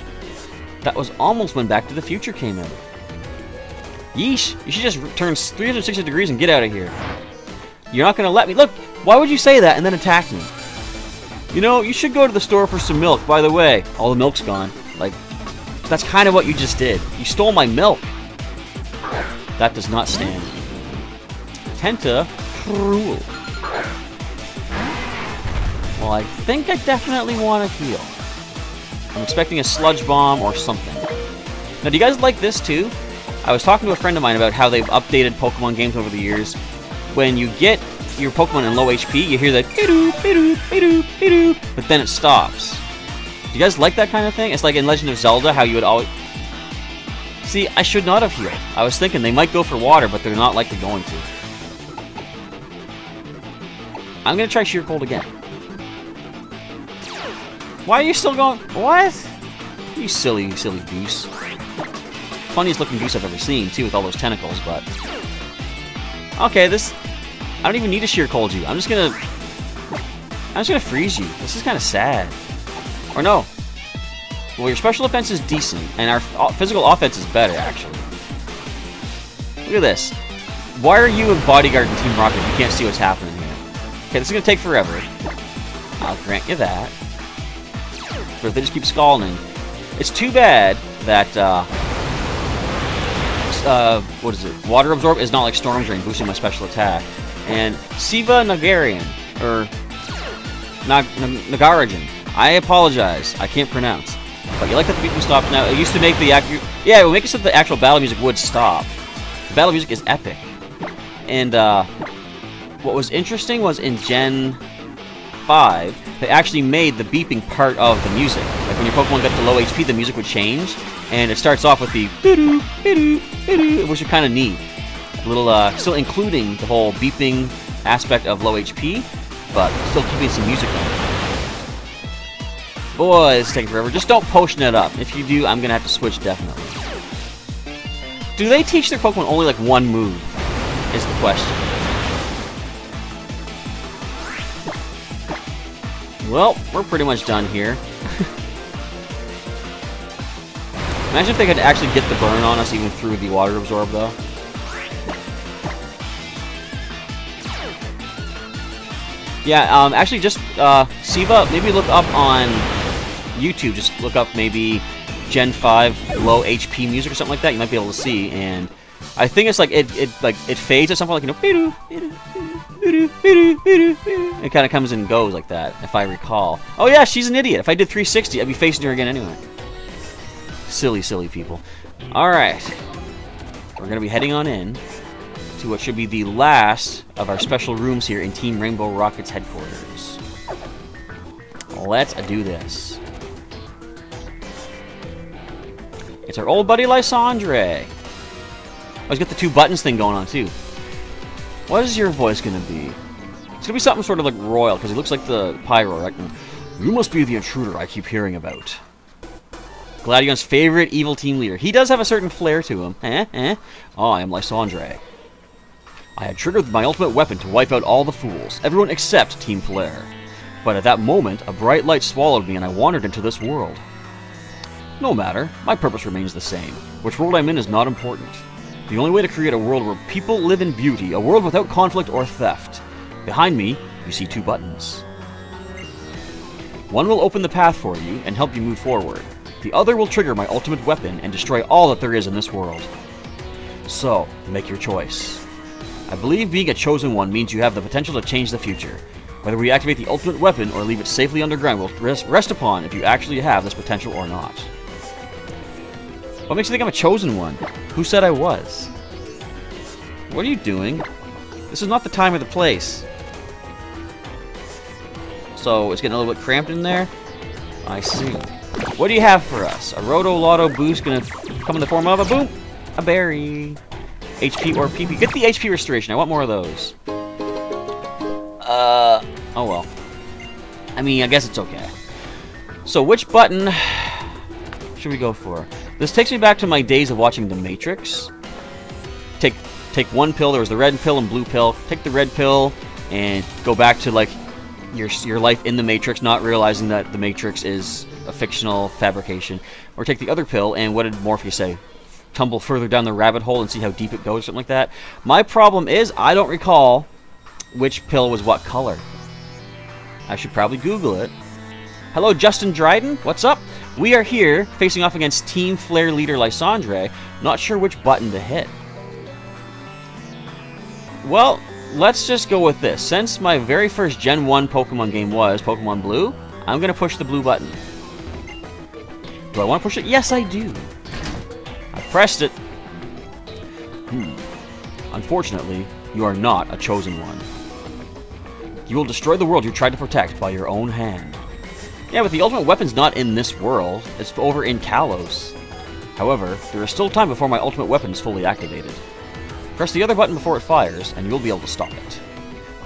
That was almost when Back to the Future came in. Yeesh. You should just turn 360 degrees and get out of here. You're not going to let me... Look, why would you say that and then attack me? You know, you should go to the store for some milk. By the way, all the milk's gone. Like, that's kind of what you just did. You stole my milk. That does not stand. Tentacruel. Well, I think I definitely want to heal. I'm expecting a Sludge Bomb or something. Now, do you guys like this too? I was talking to a friend of mine about how they've updated Pokemon games over the years. When you get your Pokemon in low HP, you hear that be-doo, be-doo, be-doo, be-doo, but then it stops. Do you guys like that kind of thing? It's like in Legend of Zelda, how you would always... See, I should not have healed. I was thinking they might go for water, but they're not likely going to. I'm going to try Sheer Cold again. Why are you still going... What? You silly, silly goose. Funniest looking goose I've ever seen, too, with all those tentacles, but... Okay, this... I don't even need to Sheer Cold you. I'm just gonna freeze you. This is kind of sad. Or no. Well, your special defense is decent, and our physical offense is better, actually. Look at this. Why are you a bodyguard in Team Rocket if you can't see what's happening here? Okay, this is gonna take forever. I'll grant you that. But if they just keep scalding... It's too bad that, what is it? Water Absorb is not like Storm Drain, boosting my special attack. And Siva Nagarian, or Nagarajan. I apologize, I can't pronounce. But you like that the beeping stops now. It used to make the yeah, it would make it so that the actual battle music would stop. The battle music is epic. And what was interesting was in Gen 5, they actually made the beeping part of the music. Like when your Pokemon got to low HP, the music would change, and it starts off with the bidoo, bidoo, bidoo, which is kind of neat. A little, still including the whole beeping aspect of low HP, but still keeping some music on. Boy, this is taking forever. Just don't potion it up. If you do, I'm gonna have to switch definitely. Do they teach their Pokemon only like one move? Is the question. Well, we're pretty much done here. Imagine if they could actually get the burn on us even through the Water Absorb, though. Yeah, actually just, Siva, maybe look up on YouTube, just look up maybe Gen 5 low HP music or something like that, you might be able to see, and I think it's like, it fades at some point, like, you know, it kind of comes and goes like that, if I recall. Oh yeah, she's an idiot. If I did 360, I'd be facing her again anyway. Silly, silly people. Alright. We're going to be heading on in to what should be the last of our special rooms here in Team Rainbow Rocket's headquarters. Let's do this. It's our old buddy Lysandre. Oh, he's got the two buttons thing going on too. What is your voice going to be? It's going to be something sort of like royal, because he looks like the Pyro, right? You must be the intruder I keep hearing about. Gladion's favorite evil team leader. He does have a certain flair to him. Oh, I am Lysandre. I had triggered my ultimate weapon to wipe out all the fools, everyone except Team Flare. But at that moment, a bright light swallowed me and I wandered into this world. No matter, my purpose remains the same. Which world I'm in is not important. The only way to create a world where people live in beauty, a world without conflict or theft. Behind me, you see two buttons. One will open the path for you and help you move forward. The other will trigger my ultimate weapon and destroy all that there is in this world. So, make your choice. I believe being a chosen one means you have the potential to change the future. Whether we activate the ultimate weapon or leave it safely underground will rest upon if you actually have this potential or not. What makes you think I'm a chosen one? Who said I was? What are you doing? This is not the time or the place. So, it's getting a little bit cramped in there? I see. What do you have for us? A Roto Lotto boost gonna come in the form of a boom! A berry. HP or PP. Get the HP restoration. I want more of those. Oh well. I mean, I guess it's okay. So, which button should we go for? This takes me back to my days of watching The Matrix. Take one pill. There was the red pill and blue pill. Take the red pill and go back to like your life in the Matrix, not realizing that the Matrix is a fictional fabrication. Or take the other pill and what did Morpheus say? Tumble further down the rabbit hole and see how deep it goes, something like that. My problem is I don't recall which pill was what color. I should probably Google it. Hello, Justin Dryden. What's up? We are here facing off against Team Flare leader Lysandre. Not sure which button to hit. Well, let's just go with this. Since my very first Gen 1 Pokemon game was Pokemon Blue, I'm going to push the blue button. Do I want to push it? Yes, I do. I pressed it. Unfortunately, you are not a chosen one. You will destroy the world you tried to protect by your own hand. Yeah, but the ultimate weapon's not in this world. It's over in Kalos. However, there is still time before my ultimate weapon is fully activated. Press the other button before it fires, and you'll be able to stop it.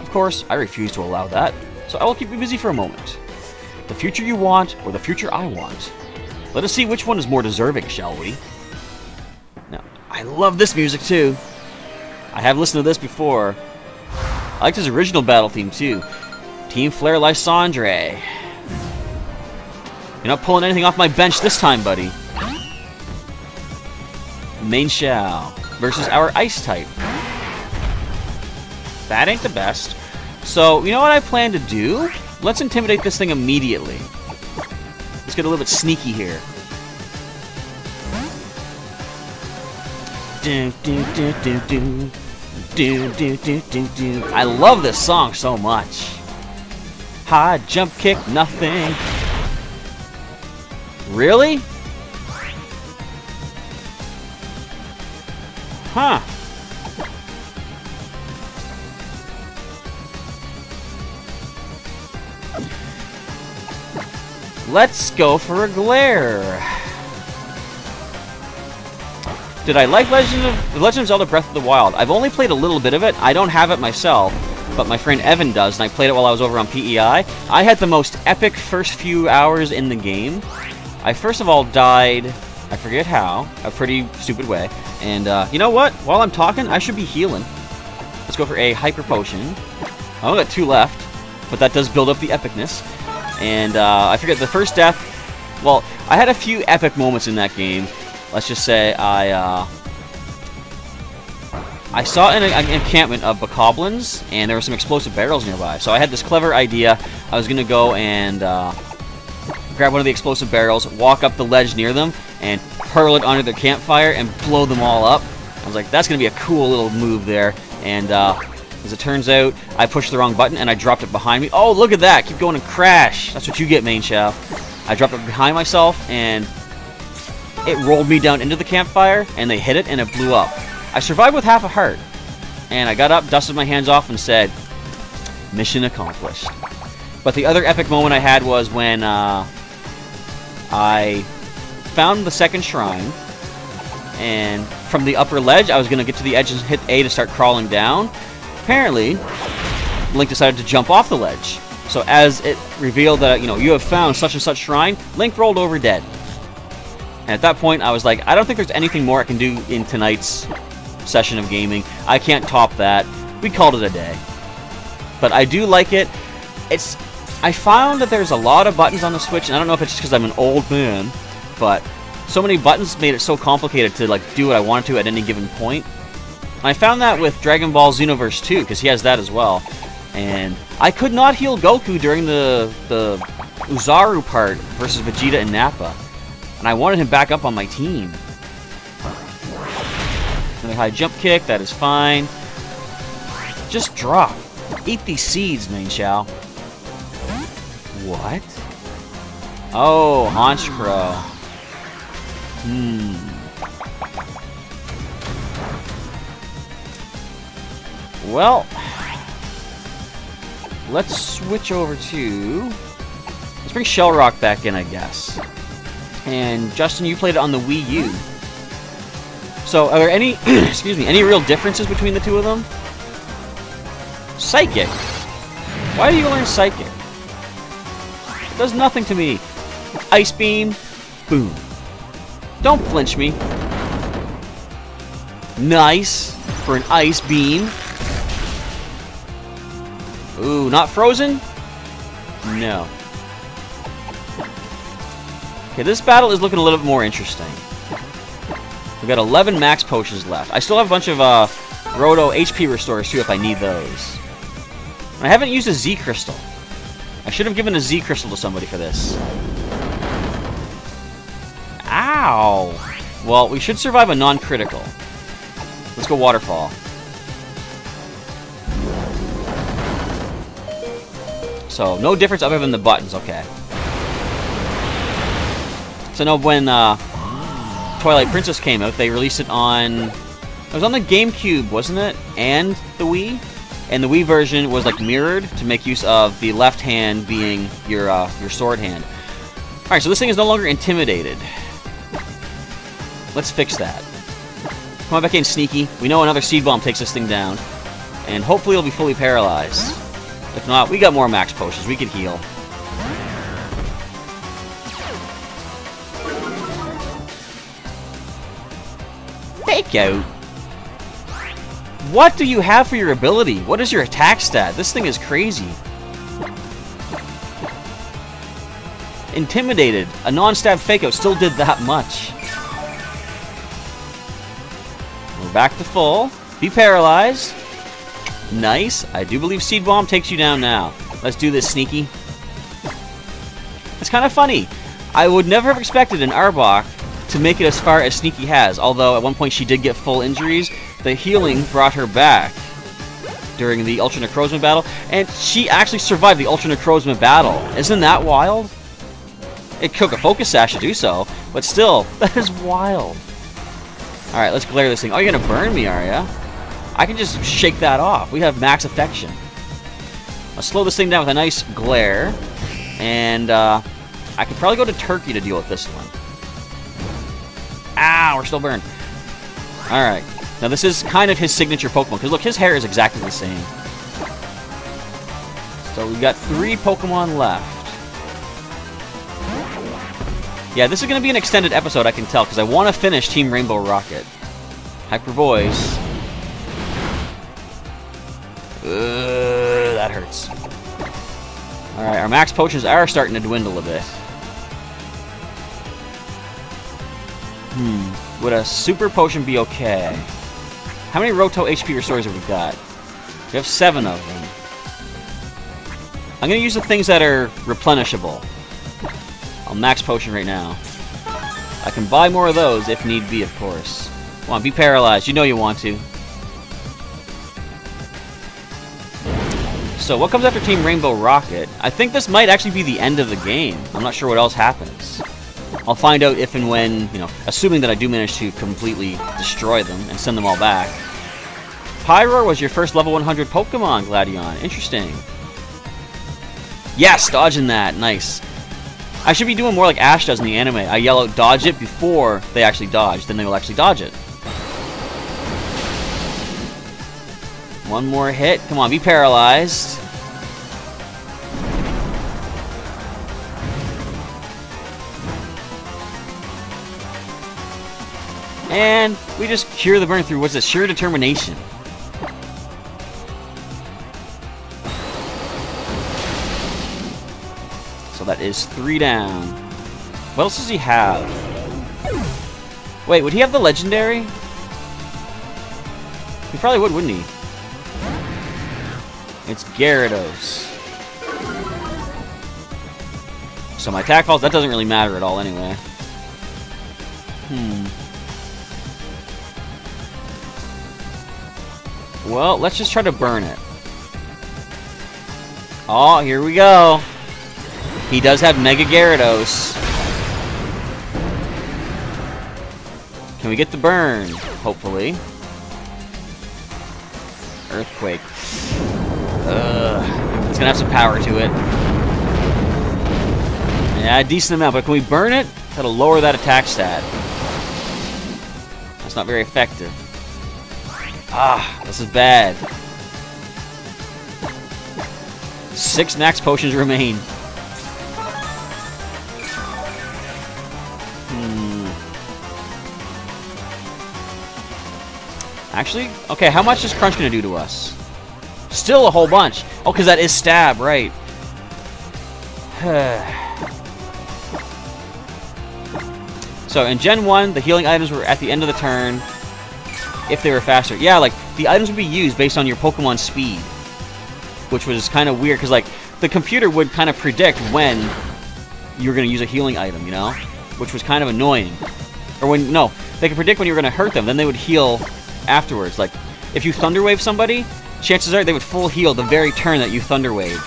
Of course, I refuse to allow that, so I will keep you busy for a moment. The future you want, or the future I want. Let us see which one is more deserving, shall we? Now, I love this music too. I have listened to this before. I liked his original battle theme too. Team Flare Lysandre. You're not pulling anything off my bench this time, buddy. Main Xiao versus our Ice type. That ain't the best. So, you know what I plan to do? Let's intimidate this thing immediately. Let's get a little bit sneaky here. I love this song so much. High jump kick, nothing. Really? Huh. Let's go for a glare. Did I like Legend of Zelda Breath of the Wild? I've only played a little bit of it. I don't have it myself, but my friend Evan does, and I played it while I was over on PEI. I had the most epic first few hours in the game. I first of all died, I forget how, a pretty stupid way. And you know what? While I'm talking, I should be healing. Let's go for a Hyper Potion. I only got 2 left, but that does build up the epicness. And I forget the first death. Well, I had a few epic moments in that game. Let's just say I saw an encampment of bokoblins, and there were some explosive barrels nearby. So I had this clever idea. I was going to go and grab one of the explosive barrels, walk up the ledge near them, and hurl it onto their campfire and blow them all up. I was like, that's going to be a cool little move there. And as it turns out, I pushed the wrong button, and I dropped it behind me. Oh, look at that. Keep going and crash. That's what you get, Main Xiao. I dropped it behind myself, and it rolled me down into the campfire, and they hit it, and it blew up. I survived with half a heart. And I got up, dusted my hands off, and said, mission accomplished. But the other epic moment I had was when I found the second shrine, and from the upper ledge, I was going to get to the edge and hit A to start crawling down. Apparently, Link decided to jump off the ledge. So as it revealed that, you have found such and such shrine, Link rolled over dead. And at that point, I was like, I don't think there's anything more I can do in tonight's session of gaming. I can't top that. We called it a day. But I do like it. I found that there's a lot of buttons on the Switch, and I don't know if it's just because I'm an old man, but so many buttons made it so complicated to do what I wanted to at any given point. And I found that with Dragon Ball Xenoverse 2, because he has that as well. And I could not heal Goku during the Uzaru part versus Vegeta and Nappa. And I wanted him back up on my team. Another high jump kick, that is fine. Just drop. Eat these seeds, main Shao. What? Oh, Haunch Crow. Well, let's switch over to... Let's bring Shell Rock back in, I guess. And Justin, you played it on the Wii U. So, are there any, excuse me, any real differences between the two of them? Psychic. Why do you learn Psychic? It does nothing to me. Ice Beam. Boom. Don't flinch me. Nice. For an Ice Beam. Ooh, not frozen? No. Okay, this battle is looking a little bit more interesting. We've got 11 max potions left. I still have a bunch of Roto HP restores too if I need those. And I haven't used a Z Crystal. I should have given a Z Crystal to somebody for this. Ow! Well, we should survive a non-critical. Let's go Waterfall. So, no difference other than the buttons, okay. So, no, when Twilight Princess came out, they released it on... It was on the GameCube, wasn't it? And the Wii? And the Wii version was, like, mirrored to make use of the left hand being your sword hand. Alright, so this thing is no longer intimidated. Let's fix that. Come on back in, Sneaky. We know another Seed Bomb takes this thing down. And hopefully it'll be fully paralyzed. If not, we got more max potions. We can heal. Fake out. What do you have for your ability? What is your attack stat? This thing is crazy. Intimidated. A non-stab fake out still did that much. We're back to full. Be paralyzed. Nice. I do believe Seed Bomb takes you down now. Let's do this, Sneaky. It's kind of funny. I would never have expected an Arbok to make it as far as Sneaky has, although at one point she did get full injuries. The healing brought her back during the Ultra Necrozma battle, and she actually survived the Ultra Necrozma battle. Isn't that wild? It took a Focus Sash to do so, but still, that is wild. Alright, let's glare this thing. Oh, you're gonna burn me, are ya? I can just shake that off. We have max affection. I'll slow this thing down with a nice glare. And I could probably go to Turkey to deal with this one. Ow, we're still burned. Alright. Now this is kind of his signature Pokemon. Because look, his hair is exactly the same. So we've got 3 Pokemon left. Yeah, this is going to be an extended episode, I can tell. Because I want to finish Team Rainbow Rocket. Hyper Boys. That hurts. Alright, our max potions are starting to dwindle a bit. Would a super potion be okay? How many Roto HP restores have we got? We have 7 of them. I'm going to use the things that are replenishable. I'll max potion right now. I can buy more of those if need be, of course. Come on, be paralyzed. You know you want to. So, what comes after Team Rainbow Rocket? I think this might actually be the end of the game. I'm not sure what else happens. I'll find out if and when, you know, assuming that I do manage to completely destroy them and send them all back. Pyroar was your first level 100 Pokemon, Gladion. Interesting. Yes, dodging that. Nice. I should be doing more like Ash does in the anime. I yell out dodge it before they actually dodge. Then they will actually dodge it. One more hit. Come on, be paralyzed. And we just cure the burn through. What's it? Sheer determination. So that is 3 down. What else does he have? Wait, would he have the legendary? He probably would, wouldn't he? It's Gyarados. So my attack falls, that doesn't really matter at all anyway. Well, let's just try to burn it. Oh, here we go. He does have Mega Gyarados. Can we get the burn? Hopefully. Earthquake. It's gonna have some power to it. Yeah, a decent amount, but can we burn it? That'll lower that attack stat. That's not very effective. This is bad. 6 max potions remain. Actually, okay, how much is Crunch gonna do to us? Still a whole bunch. Oh, because that is stab, right. So, in Gen 1, the healing items were at the end of the turn if they were faster. Yeah, like, the items would be used based on your Pokemon speed, which was kind of weird, because, like, the computer would kind of predict when you were going to use a healing item, you know? Which was kind of annoying. Or when, no, they could predict when you were going to hurt them, then they would heal afterwards. Like, if you Thunder Wave somebody, chances are they would full heal the very turn that you Thunder Wave.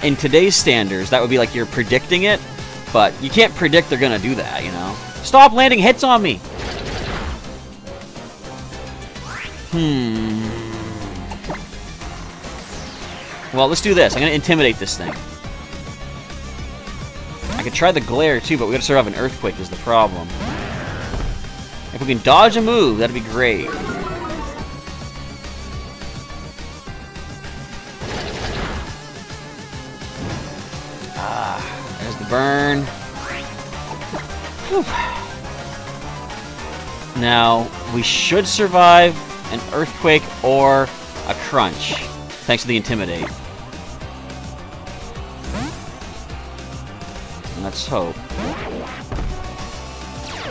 In today's standards, that would be like you're predicting it, but you can't predict they're going to do that, you know? Stop landing hits on me! Well, let's do this. I'm going to intimidate this thing. I could try the glare too, but we got to survive an earthquake is the problem. If we can dodge a move, that'd be great. There's the burn. Whew. Now, we should survive an earthquake or a crunch, thanks to the intimidate. Let's hope.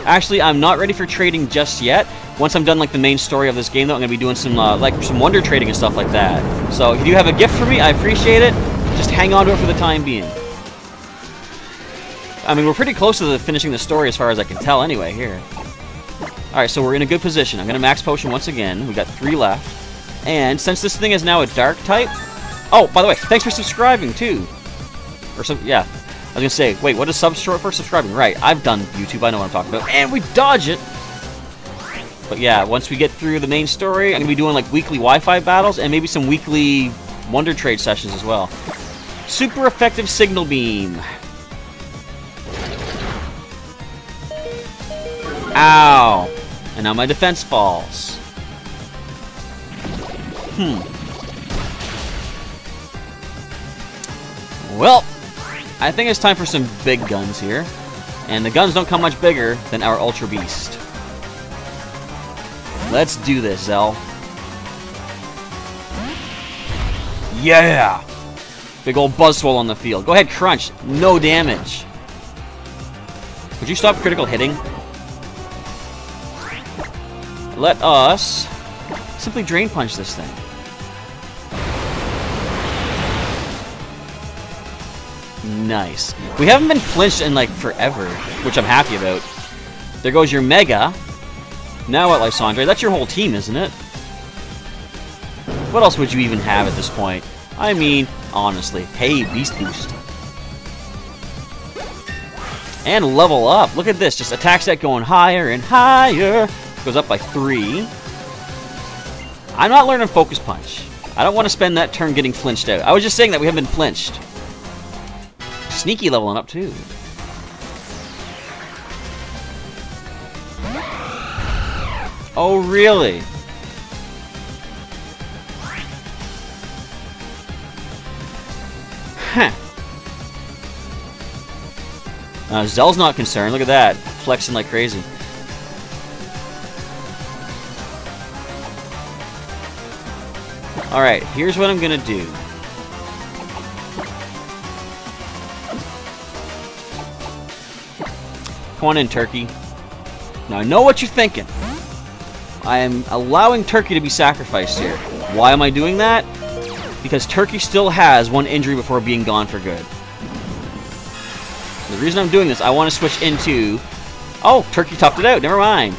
Actually, I'm not ready for trading just yet. Once I'm done like the main story of this game, though, I'm gonna be doing some like some wonder trading and stuff like that. So if you have a gift for me, I appreciate it. Just hang on to it for the time being. I mean, we're pretty close to finishing the story as far as I can tell anyway here. Alright, so we're in a good position. I'm gonna max potion once again. We got 3 left. And since this thing is now a dark type... Oh, by the way, thanks for subscribing too. Or some, yeah. I was gonna say, wait, what is sub short for? Subscribing. Right, I've done YouTube, I know what I'm talking about. And we dodge it! But yeah, once we get through the main story, I'm gonna be doing like weekly Wi-Fi battles and maybe some weekly Wonder Trade sessions as well. Super effective Signal Beam. Ow! And now my defense falls. Well, I think it's time for some big guns here. And the guns don't come much bigger than our Ultra Beast. Let's do this, Zell. Yeah! Big old Buzzwole on the field. Go ahead, Crunch. No damage. Would you stop critical hitting? Let us simply Drain Punch this thing. Nice. We haven't been flinched in like forever, which I'm happy about. There goes your Mega. Now what, Lysandre? That's your whole team, isn't it? What else would you even have at this point? I mean, honestly. Hey, Beast Boost. And level up. Look at this. Just attack set going higher and higher. Goes up by 3. I'm not learning Focus Punch. I don't want to spend that turn getting flinched out. I was just saying that we haven't been flinched. Sneaky leveling up too. Oh, really? Huh. Zell's not concerned. Look at that. Flexing like crazy. Alright, here's what I'm gonna do. Come on in, Turkey. Now, I know what you're thinking. I am allowing Turkey to be sacrificed here. Why am I doing that? Because Turkey still has 1 injury before being gone for good. The reason I'm doing this, I want to switch into Oh, Turkey toughed it out. Never mind.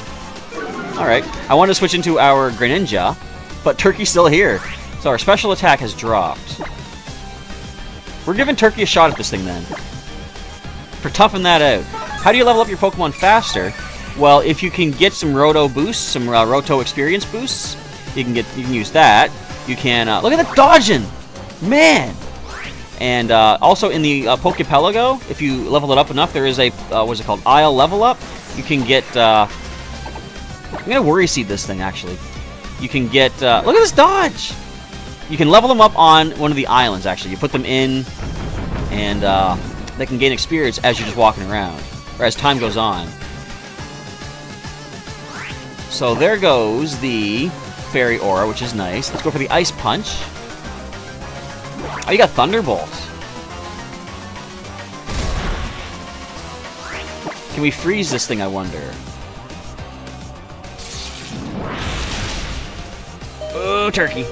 Alright. I wanted to switch into our Greninja, but Turkey's still here. So our special attack has dropped. We're giving Turkey a shot at this thing then. For toughing that out. How do you level up your Pokemon faster? Well, if you can get some Roto boosts, some Roto experience boosts, you can use that. You can look at the dodging, man. And also in the Pokepelago, if you level it up enough, there is a what's it called? Isle level up. You can get. I'm gonna worry seed this thing actually. You can get. Look at this dodge. You can level them up on one of the islands. Actually, you put them in, and they can gain experience as you're just walking around, or as time goes on. So there goes the Fairy Aura, which is nice. Let's go for the Ice Punch. Oh, you got Thunderbolt. Can we freeze this thing, I wonder? Oh, Turkey.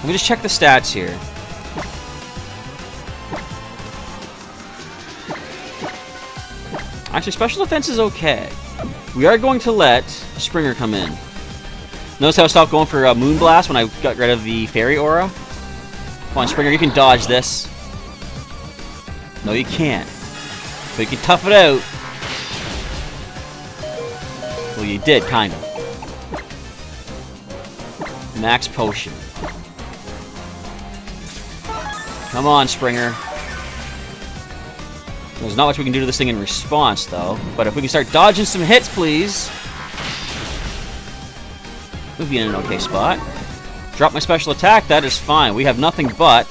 Let me just check the stats here. Actually, special defense is okay. We are going to let Springer come in. Notice how I stopped going for Moonblast when I got rid of the Fairy Aura? Come on, Springer, you can dodge this. No, you can't. But you can tough it out. Well, you did, kind of. Max Potion. Come on, Springer. There's not much we can do to this thing in response, though. But if we can start dodging some hits, please. We'll be in an okay spot. Drop my special attack, that is fine. We have nothing but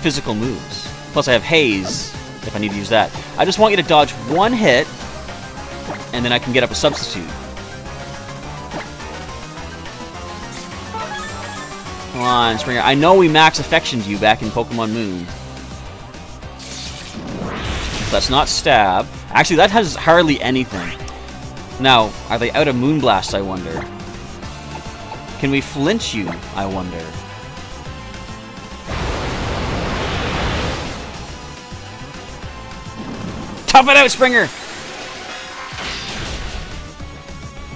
physical moves. Plus I have Haze, if I need to use that. I just want you to dodge one hit, and then I can get up a substitute. Come on, Springer. I know we max affectioned you back in Pokemon Moon. That's not stab. Actually, that has hardly anything. Now, are they out of Moonblast, I wonder? Can we flinch you, I wonder? Tough it out, Springer!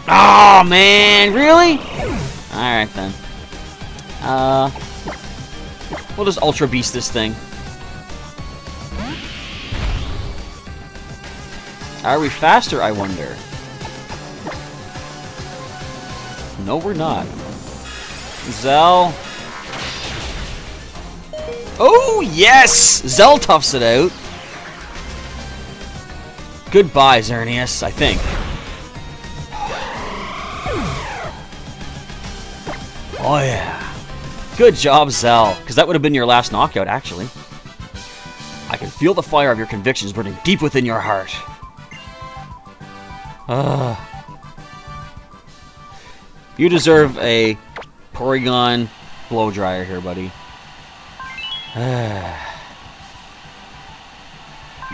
Oh, man! Really? Alright, then. We'll just Ultra Beast this thing. Are we faster, I wonder? No, we're not. Zell. Oh, yes! Zell toughs it out. Goodbye, Xerneas, I think. Oh, yeah. Good job, Zell. Because that would have been your last knockout, actually. I can feel the fire of your convictions burning deep within your heart. You deserve a Porygon blow dryer here, buddy.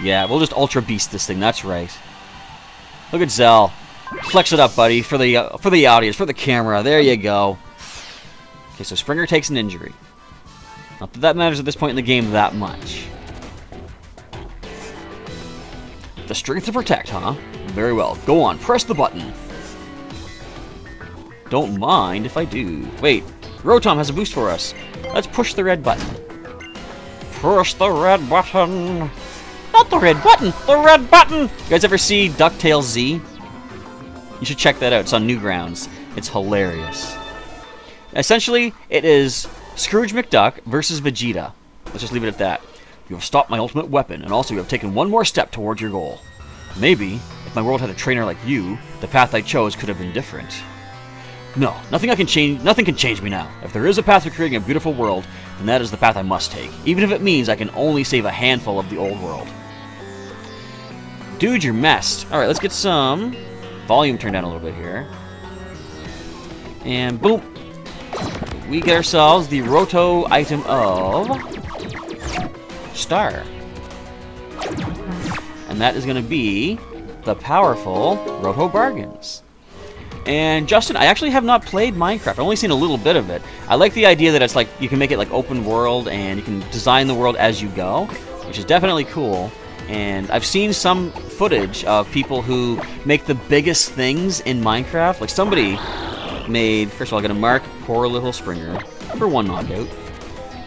Yeah, we'll just Ultra Beast this thing. That's right. Look at Zell. Flex it up, buddy, for the audience, for the camera. There you go. Okay, so Springer takes an injury. Not that that matters at this point in the game that much. The strength to protect, huh? Very well. Go on, press the button. Don't mind if I do. Wait, Rotom has a boost for us. Let's push the red button. Push the red button. Not the red button, the red button! You guys ever see DuckTales Z? You should check that out. It's on Newgrounds. It's hilarious. Essentially, it is Scrooge McDuck versus Vegeta. Let's just leave it at that. You have stopped my ultimate weapon, and also you have taken one more step towards your goal. Maybe, if my world had a trainer like you, the path I chose could have been different. No, nothing can change me now. If there is a path to creating a beautiful world, then that is the path I must take, even if it means I can only save a handful of the old world. Dude, you're messed. Alright, let's get some volume turned down a little bit here. And boom. We get ourselves the Roto item of Star. And that is going to be the powerful Roto Bargains. And Justin, I actually have not played Minecraft. I've only seen a little bit of it. I like the idea that it's like you can make it like open world and you can design the world as you go, which is definitely cool. And I've seen some footage of people who make the biggest things in Minecraft. Like somebody made, first of all, I'm going to mark poor little Springer for 1 knockout.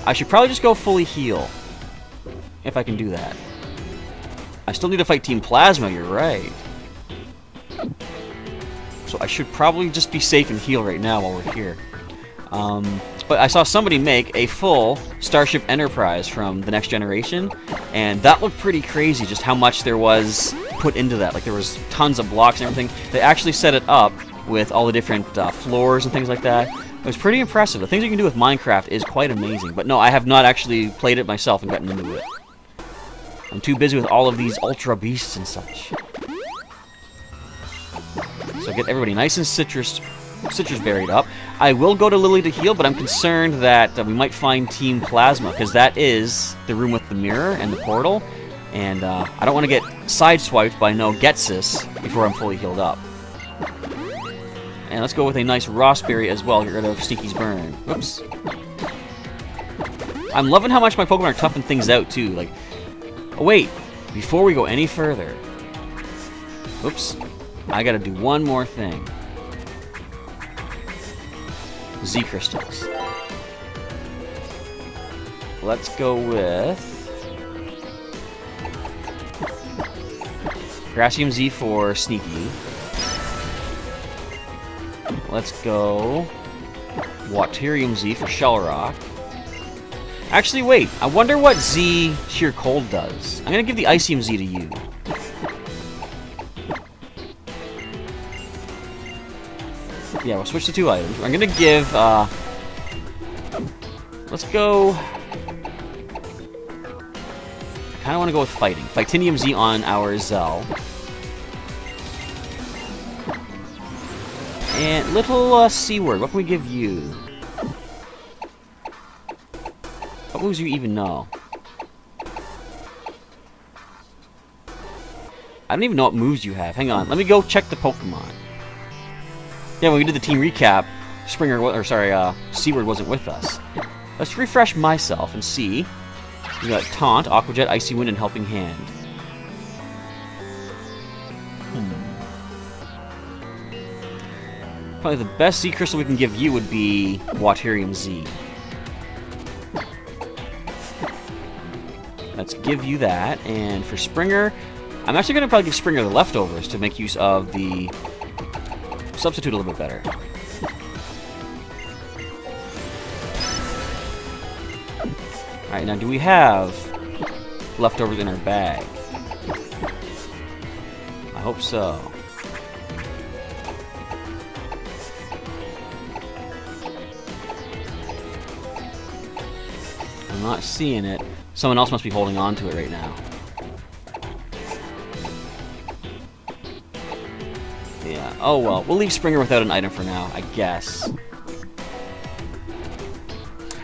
I should probably just go fully heal, if I can do that. I still need to fight Team Plasma, you're right. So I should probably just be safe and heal right now while we're here. But I saw somebody make a full Starship Enterprise from the Next Generation, and that looked pretty crazy, just how much there was put into that. Like, there was tons of blocks and everything. They actually set it up with all the different floors and things like that. It was pretty impressive. The things you can do with Minecraft is quite amazing. But no, I have not actually played it myself and gotten into it. I'm too busy with all of these Ultra Beasts and such. So get everybody nice and citrus berried up. I will go to Lily to heal, but I'm concerned that we might find Team Plasma, because that is the room with the mirror and the portal, and I don't want to get sideswiped by no Getsis before I'm fully healed up. And let's go with a nice Rossberry as well, get rid of Sneaky's Burn. Whoops. I'm loving how much my Pokemon are toughing things out, too. Like, oh wait, before we go any further, oops, I gotta do one more thing. Z crystals. Let's go with Gracium Z for Sneaky. Let's go Waterium Z for Shellrock. Actually, wait. I wonder what Z Sheer Cold does. I'm gonna give the Icium Z to you. Yeah, we'll switch the 2 items. I'm gonna give, let's go... I kinda wanna go with Fighting. Fightinium Z on our Zell. And little, C-word, what can we give you? What moves do you even know? I don't even know what moves you have. Hang on, let me go check the Pokemon. Yeah, when we did the team recap, C-word wasn't with us. Let's refresh myself and see. We got Taunt, Aqua Jet, Icy Wind, and Helping Hand. Probably the best Z Crystal we can give you would be Waterium Z. Let's give you that. And for Springer, I'm actually going to probably give Springer the leftovers to make use of the substitute a little bit better. Alright, now do we have leftovers in our bag? I hope so. I'm not seeing it. Someone else must be holding on to it right now. Yeah, oh well. We'll leave Springer without an item for now, I guess.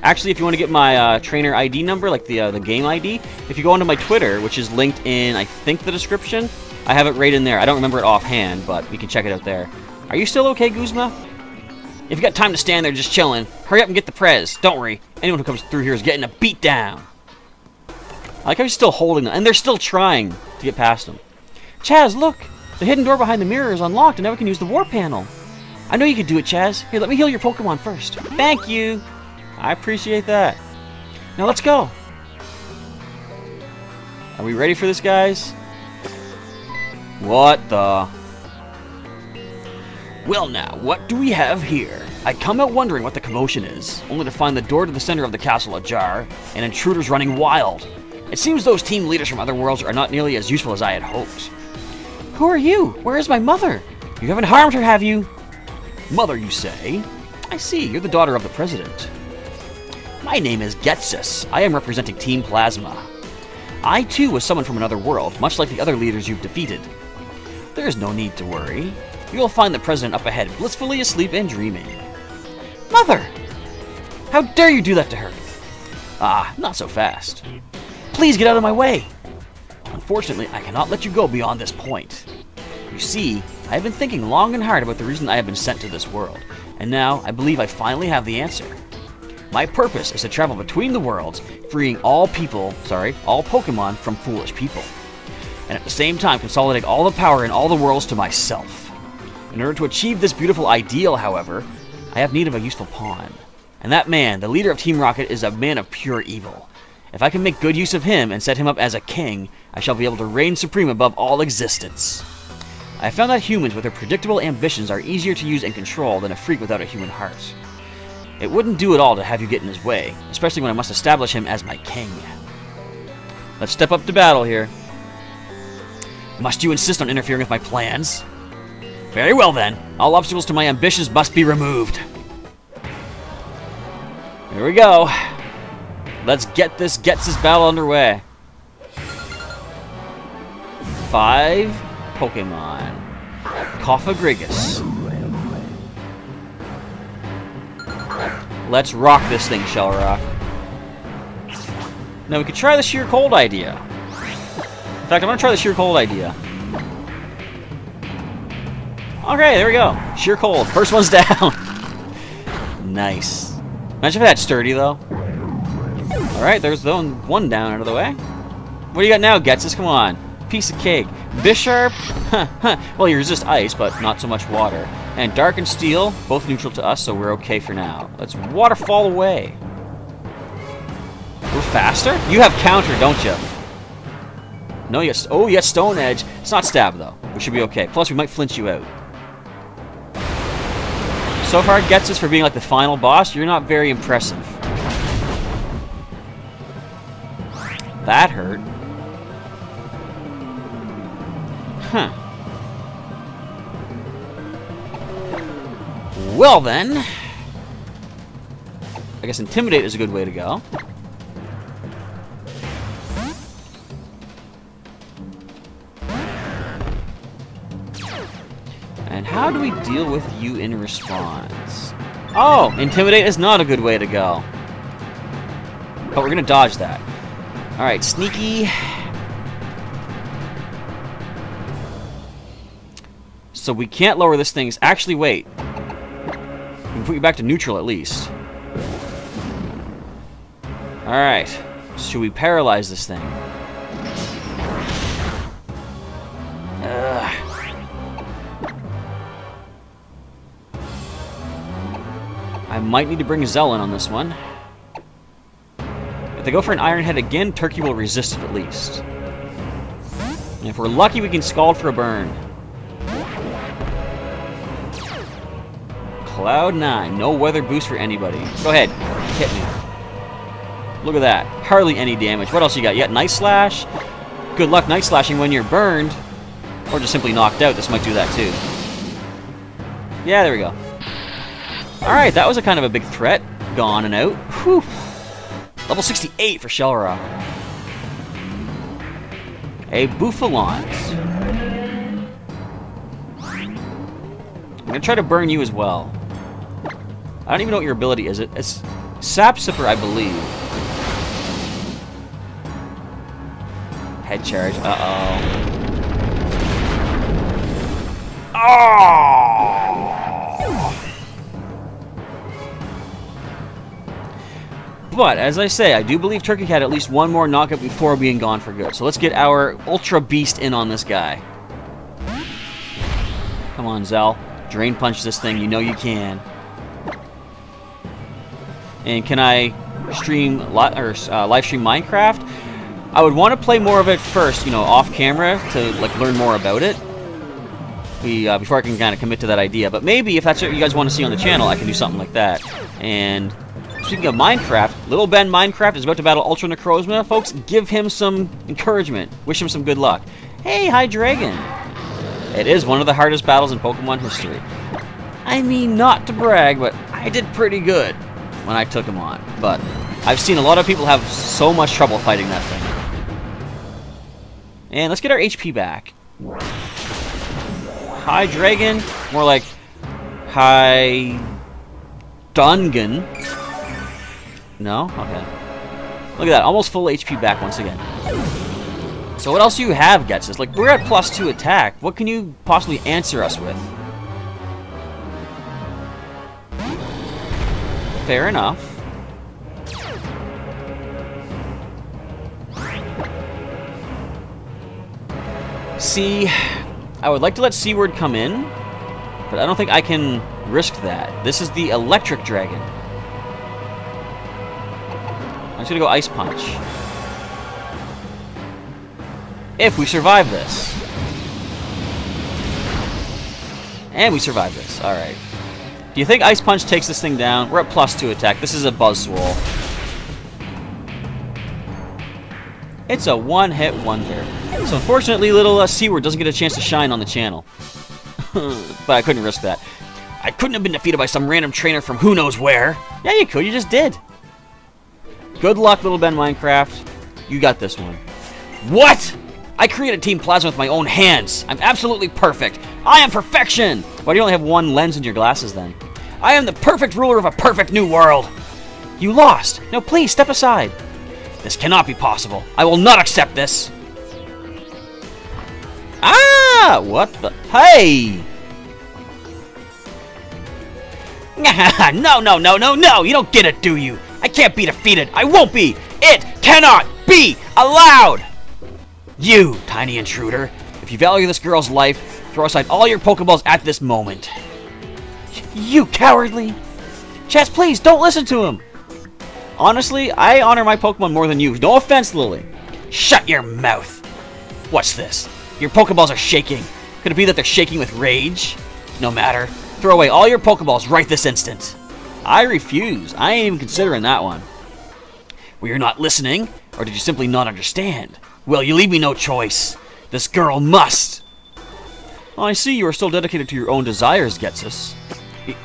Actually, if you want to get my trainer ID number, like the game ID, if you go onto my Twitter, which is linked in, I think, the description, I have it right in there. I don't remember it offhand, but we can check it out there. Are you still okay, Guzma? If you got time to stand there just chilling, hurry up and get the prez. Don't worry. Anyone who comes through here is getting a beat down. I like how he's still holding them, and they're still trying to get past him. Chaz, look! The hidden door behind the mirror is unlocked, and now we can use the war panel. I know you can do it, Chaz. Here, let me heal your Pokemon first. Thank you! I appreciate that. Now let's go. Are we ready for this, guys? What the... Well now, what do we have here? I come out wondering what the commotion is, only to find the door to the center of the castle ajar, and intruders running wild. It seems those team leaders from other worlds are not nearly as useful as I had hoped. Who are you? Where is my mother? You haven't harmed her, have you? Mother, you say? I see, you're the daughter of the president. My name is Getsis. I am representing Team Plasma. I too was someone from another world, much like the other leaders you've defeated. There is no need to worry. You'll find the president up ahead, blissfully asleep and dreaming. Mother! How dare you do that to her? Ah, not so fast. Please get out of my way! Unfortunately, I cannot let you go beyond this point. You see, I have been thinking long and hard about the reason I have been sent to this world, and now I believe I finally have the answer. My purpose is to travel between the worlds, freeing all Pokemon from foolish people, and at the same time consolidate all the power in all the worlds to myself. In order to achieve this beautiful ideal, however, I have need of a useful pawn. And that man, the leader of Team Rocket, is a man of pure evil. If I can make good use of him and set him up as a king, I shall be able to reign supreme above all existence. I have found that humans with their predictable ambitions are easier to use and control than a freak without a human heart. It wouldn't do at all to have you get in his way, especially when I must establish him as my king. Let's step up to battle here. Must you insist on interfering with my plans? Very well then. All obstacles to my ambitions must be removed. Here we go. Let's get this battle underway. 5 Pokemon. Coffagrigus. Let's rock this thing, Shellrock. Now we could try the Sheer Cold idea. In fact, I'm going to try the Sheer Cold idea. Okay, there we go. Sheer Cold. First one's down. Nice. Imagine if I had Sturdy, though. Alright, there's the one down out of the way. What do you got now, Getsus? Come on. Piece of cake. Bisharp? Well, you resist ice, but not so much water. And Dark and Steel, both neutral to us, so we're okay for now. Let's Waterfall away. We're faster? You have counter, don't you? No, yes. Oh, yes, Stone Edge. It's not Stab, though. We should be okay. Plus, we might flinch you out. So far, Getsus, for being like the final boss, you're not very impressive. That hurt. Huh. Well then, I guess Intimidate is a good way to go. And how do we deal with you in response? Oh, Intimidate is not a good way to go. But we're gonna dodge that. Alright, Sneaky. So we can't lower this thing's... Actually, wait. We can put you back to neutral at least. Alright. Should we paralyze this thing? I might need to bring Zell in on this one. If they go for an Iron Head again, Turkey will resist it at least. And if we're lucky, we can Scald for a burn. Cloud 9. No weather boost for anybody. Go ahead. Hit me. Look at that. Hardly any damage. What else you got? You got Night Slash. Good luck Night Slashing when you're burned. Or just simply knocked out. This might do that too. Yeah, there we go. Alright, that was a kind of a big threat. Gone and out. Whew. Level 68 for Shellrock. A Bouffalant. I'm going to try to burn you as well. I don't even know what your ability is. It's Sap Sipper, I believe. Head charge. Uh-oh. Oh! But, as I say, I do believe Turkey had at least one more knockup before being gone for good. So let's get our Ultra Beast in on this guy. Come on, Zell. Drain Punch this thing. You know you can. And can I stream live stream Minecraft? I would want to play more of it first, you know, off camera to like learn more about it. Before I can kind of commit to that idea. But maybe if that's what you guys want to see on the channel, I can do something like that. And speaking of Minecraft, Little Ben Minecraft is about to battle Ultra Necrozma. Folks, give him some encouragement. Wish him some good luck. Hey, hi Dragon. It is one of the hardest battles in Pokemon history. I mean, not to brag, but I did pretty good when I took him on. But I've seen a lot of people have so much trouble fighting that thing. And let's get our HP back. Hi, Dragon. More like, hi, Dungan. No? Okay. Look at that. Almost full HP back once again. So what else do you have, Getsus? Like, we're at +2 attack. What can you possibly answer us with? Fair enough. See, I would like to let Seaward come in, but I don't think I can risk that. This is the Electric Dragon. I'm just gonna go Ice Punch. If we survive this. And we survive this. Alright. Do you think Ice Punch takes this thing down? We're at +2 attack. This is a Buzzwole. It's a one-hit wonder. So unfortunately, little Seaward doesn't get a chance to shine on the channel. But I couldn't risk that. I couldn't have been defeated by some random trainer from who knows where. Yeah, you could. You just did. Good luck, little Ben Minecraft. You got this one. What? I created Team Plasma with my own hands. I'm absolutely perfect. I am perfection. Why do you only have one lens in your glasses then? I am the perfect ruler of a perfect new world. You lost. No, please, step aside. This cannot be possible. I will not accept this. Ah! What the? Hey! No, no, no, no, no! You don't get it, do you? I can't be defeated. I won't be. It cannot be allowed! You, tiny intruder. If you value this girl's life, throw aside all your Pokeballs at this moment. You cowardly! Chess, please, don't listen to him! Honestly, I honor my Pokemon more than you. No offense, Lily. Shut your mouth! What's this? Your Pokeballs are shaking. Could it be that they're shaking with rage? No matter. Throw away all your Pokeballs right this instant. I refuse. I ain't even considering that one. Were you not listening? Or did you simply not understand? Well, you leave me no choice. This girl must. Oh, I see you are still dedicated to your own desires, Getsus.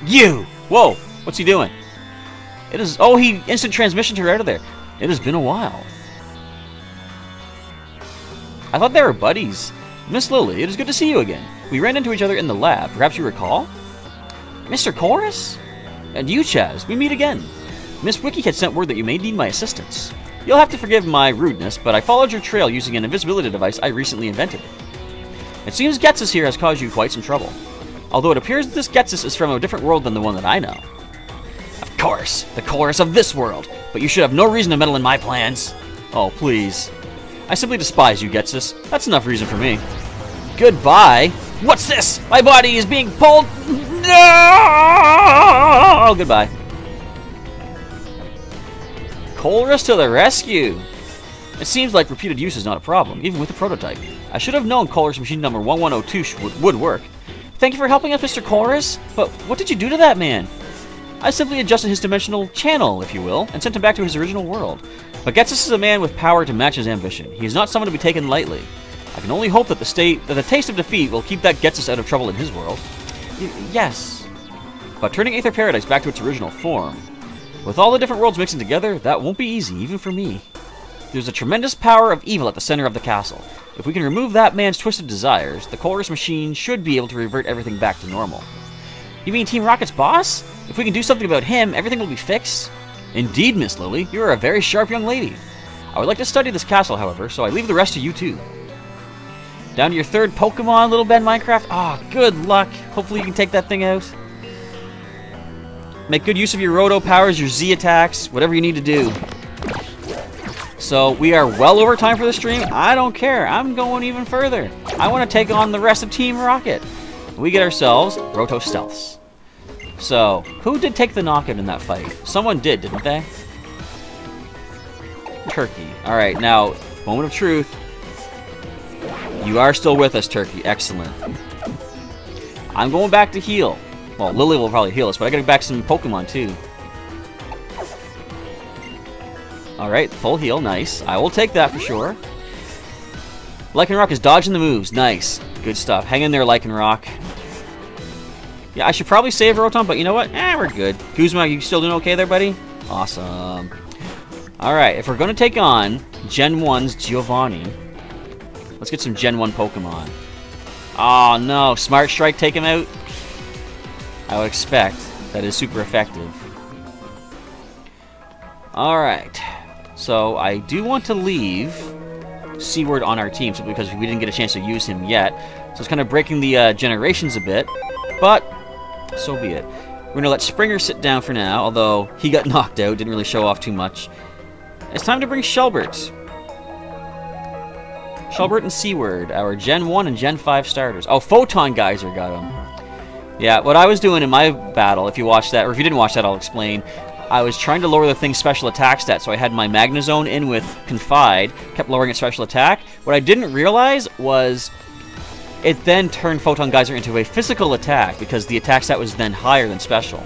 You! Whoa! What's he doing? It is... Oh, he instant transmissioned her out of there. It has been a while. I thought they were buddies. Miss Lily, it is good to see you again. We ran into each other in the lab. Perhaps you recall? Mr. Chorus? And you, Chaz. We meet again. Miss Wiki had sent word that you may need my assistance. You'll have to forgive my rudeness, but I followed your trail using an invisibility device I recently invented. It seems Getsus here has caused you quite some trouble. Although it appears that this Getsus is from a different world than the one that I know. Of course, the chorus of this world, but you should have no reason to meddle in my plans. Oh, please. I simply despise you, Getsus. That's enough reason for me. Goodbye. What's this? My body is being pulled. No! Goodbye. Colress to the rescue. It seems like repeated use is not a problem, even with the prototype. I should have known Colress machine number 1102 would work. Thank you for helping us, Mr. Colress. But what did you do to that man? I simply adjusted his dimensional channel, if you will, and sent him back to his original world. But Getsus is a man with power to match his ambition. He is not someone to be taken lightly. I can only hope that the taste of defeat will keep that Getsus out of trouble in his world. Yes. But turning Aether Paradise back to its original form. With all the different worlds mixing together, that won't be easy, even for me. There's a tremendous power of evil at the center of the castle. If we can remove that man's twisted desires, the Colress machine should be able to revert everything back to normal. You mean Team Rocket's boss? If we can do something about him, everything will be fixed? Indeed, Miss Lily, you are a very sharp young lady. I would like to study this castle, however, so I leave the rest to you too. Down to your third Pokemon, little Ben Minecraft. Ah, oh, good luck. Hopefully you can take that thing out. Make good use of your Roto powers, your Z attacks, whatever you need to do. So we are well over time for the stream. I don't care. I'm going even further. I want to take on the rest of Team Rocket. We get ourselves Roto Stealths. So, who did take the knockout in that fight? Someone did, didn't they? Turkey. Alright, now, moment of truth. You are still with us, Turkey. Excellent. I'm going back to heal. Well, Lily will probably heal us, but I gotta get back some Pokemon, too. Alright, full heal. Nice. I will take that for sure. Lycanroc is dodging the moves. Nice. Good stuff. Hang in there, Lycanroc. Yeah, I should probably save Rotom, but you know what? We're good. Guzma, you still doing okay there, buddy? Awesome. Alright, if we're going to take on Gen 1's Giovanni, let's get some Gen 1 Pokemon. Oh, no. Smart Strike take him out? I would expect. That is super effective. Alright. So, I do want to leave Seaward on our team simply because we didn't get a chance to use him yet. So it's kind of breaking the generations a bit, but so be it. We're going to let Springer sit down for now, although he got knocked out, didn't really show off too much. It's time to bring Shelbert. Shelbert and Seaward, our Gen 1 and Gen 5 starters. Oh, Photon Geyser got him. Yeah, what I was doing in my battle, if you watched that, or if you didn't watch that, I'll explain. I was trying to lower the thing's special attack stat, so I had my Magnezone in with Confide, kept lowering its special attack. What I didn't realize was it then turned Photon Geyser into a physical attack, because the attack stat was then higher than special.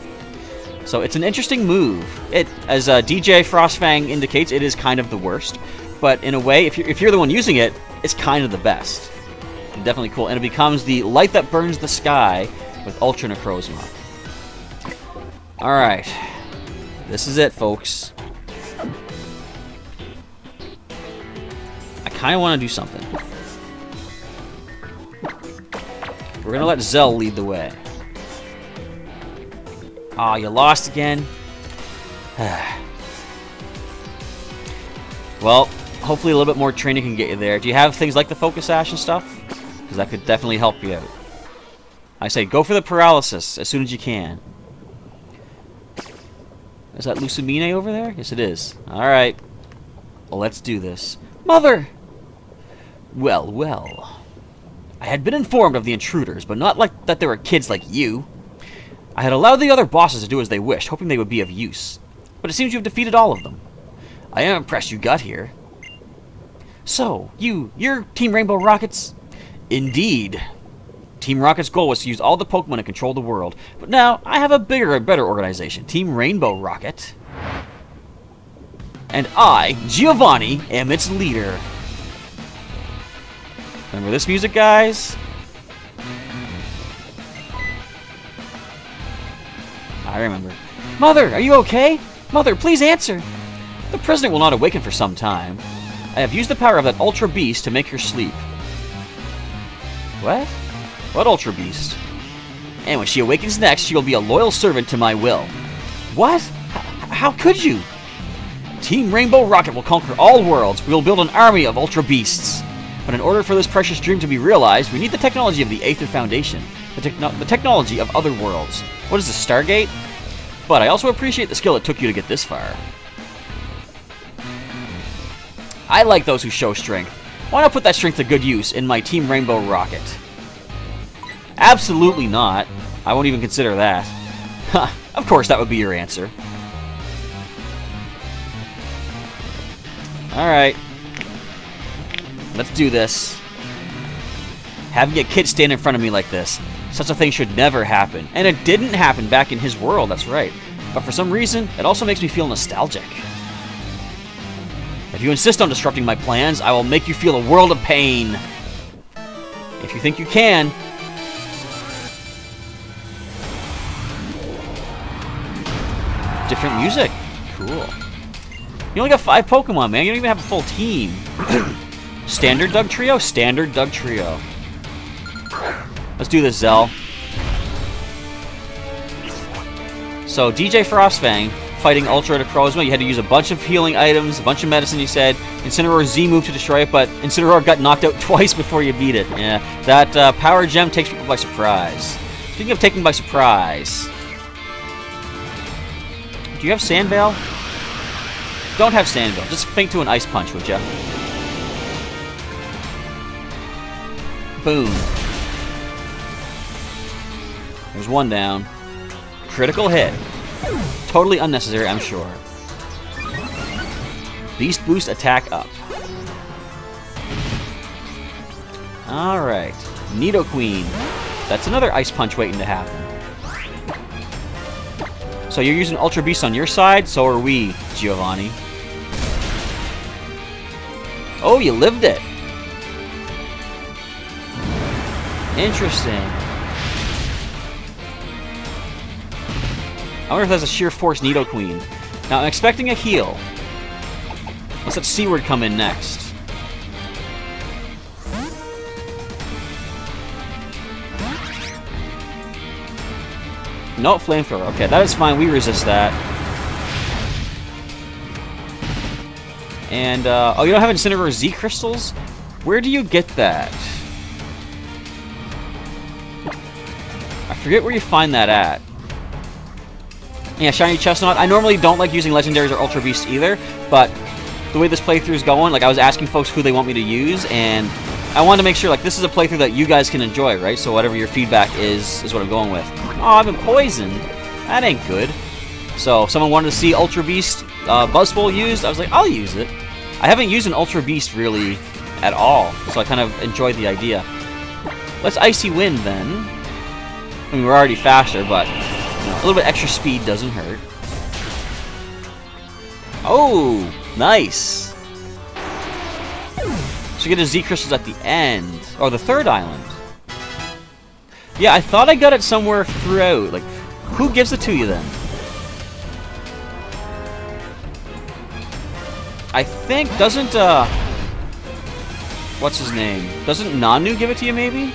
So it's an interesting move. It, as DJ Frostfang indicates, it is kind of the worst. But in a way, if you're the one using it, it's kind of the best. Definitely cool. And it becomes the light that burns the sky with Ultra Necrozma. Alright. This is it, folks. I kind of want to do something. We're going to let Zell lead the way. Aw, you lost again? Well, hopefully a little bit more training can get you there. Do you have things like the Focus Sash and stuff? Because that could definitely help you out. I say, go for the paralysis as soon as you can. Is that Lucamine over there? Yes, it is. Alright. Well, let's do this. Mother! Well, well. I had been informed of the intruders, but not like that they were kids like you. I had allowed the other bosses to do as they wished, hoping they would be of use. But it seems you have defeated all of them. I am impressed you got here. So, you're Team Rainbow Rockets? Indeed. Team Rocket's goal was to use all the Pokemon to control the world, but now I have a bigger and better organization, Team Rainbow Rocket. And I, Giovanni, am its leader. Remember this music, guys? I remember. Mother, are you okay? Mother, please answer. The President will not awaken for some time. I have used the power of that Ultra Beast to make her sleep. What? What Ultra Beast? And when she awakens next, she will be a loyal servant to my will. What? How could you? Team Rainbow Rocket will conquer all worlds. We will build an army of Ultra Beasts. But in order for this precious dream to be realized, we need the technology of the Aether Foundation. The technology of other worlds. What is this, Stargate? But I also appreciate the skill it took you to get this far. I like those who show strength. Why not put that strength to good use in my Team Rainbow Rocket? Absolutely not. I won't even consider that. Ha, of course that would be your answer. Alright. Let's do this. Having a kid stand in front of me like this. Such a thing should never happen. And it didn't happen back in his world, that's right. But for some reason, it also makes me feel nostalgic. If you insist on disrupting my plans, I will make you feel a world of pain. If you think you can. Different music. Cool. You only got 5 Pokemon, man. You don't even have a full team. Standard Doug Trio? Standard Doug Trio. Let's do this, Zell. So, DJ Frostfang fighting Ultra Necrozma. You had to use a bunch of healing items, a bunch of medicine, you said. Incineroar Z move to destroy it, but Incineroar got knocked out twice before you beat it. Yeah, that Power Gem takes people by surprise. Speaking of taking by surprise... Do you have Sandvale? Don't have Sandvale. Just faint to an Ice Punch, would ya? Boom. There's one down. Critical hit. Totally unnecessary, I'm sure. Beast Boost attack up. Alright. Nidoqueen. That's another Ice Punch waiting to happen. So you're using Ultra Beast on your side, so are we, Giovanni. Oh, you lived it. Interesting. I wonder if that's a Sheer Force Nidoqueen. Now, I'm expecting a heal. Let's let Seaward come in next. No, Flamethrower. Okay, that is fine. We resist that. And, oh, you don't have Incineroar Z crystals? Where do you get that? I forget where you find that at. Yeah, Shiny Chestnut. I normally don't like using Legendaries or Ultra Beasts either, but the way this playthrough is going, like, I was asking folks who they want me to use, and I wanted to make sure, like, this is a playthrough that you guys can enjoy, right? So whatever your feedback is what I'm going with. Oh, I've been poisoned. That ain't good. So if someone wanted to see Ultra Beast Buzzpole used, I was like, I'll use it. I haven't used an Ultra Beast really at all, so I kind of enjoyed the idea. Let's Icy Wind then. I mean, we're already faster, but you know, a little bit extra speed doesn't hurt. Oh, nice. So you get a Z crystals at the end, or the third island. Yeah, I thought I got it somewhere throughout. Like, who gives it to you then? I think, doesn't, what's his name? Doesn't Nanu give it to you, maybe?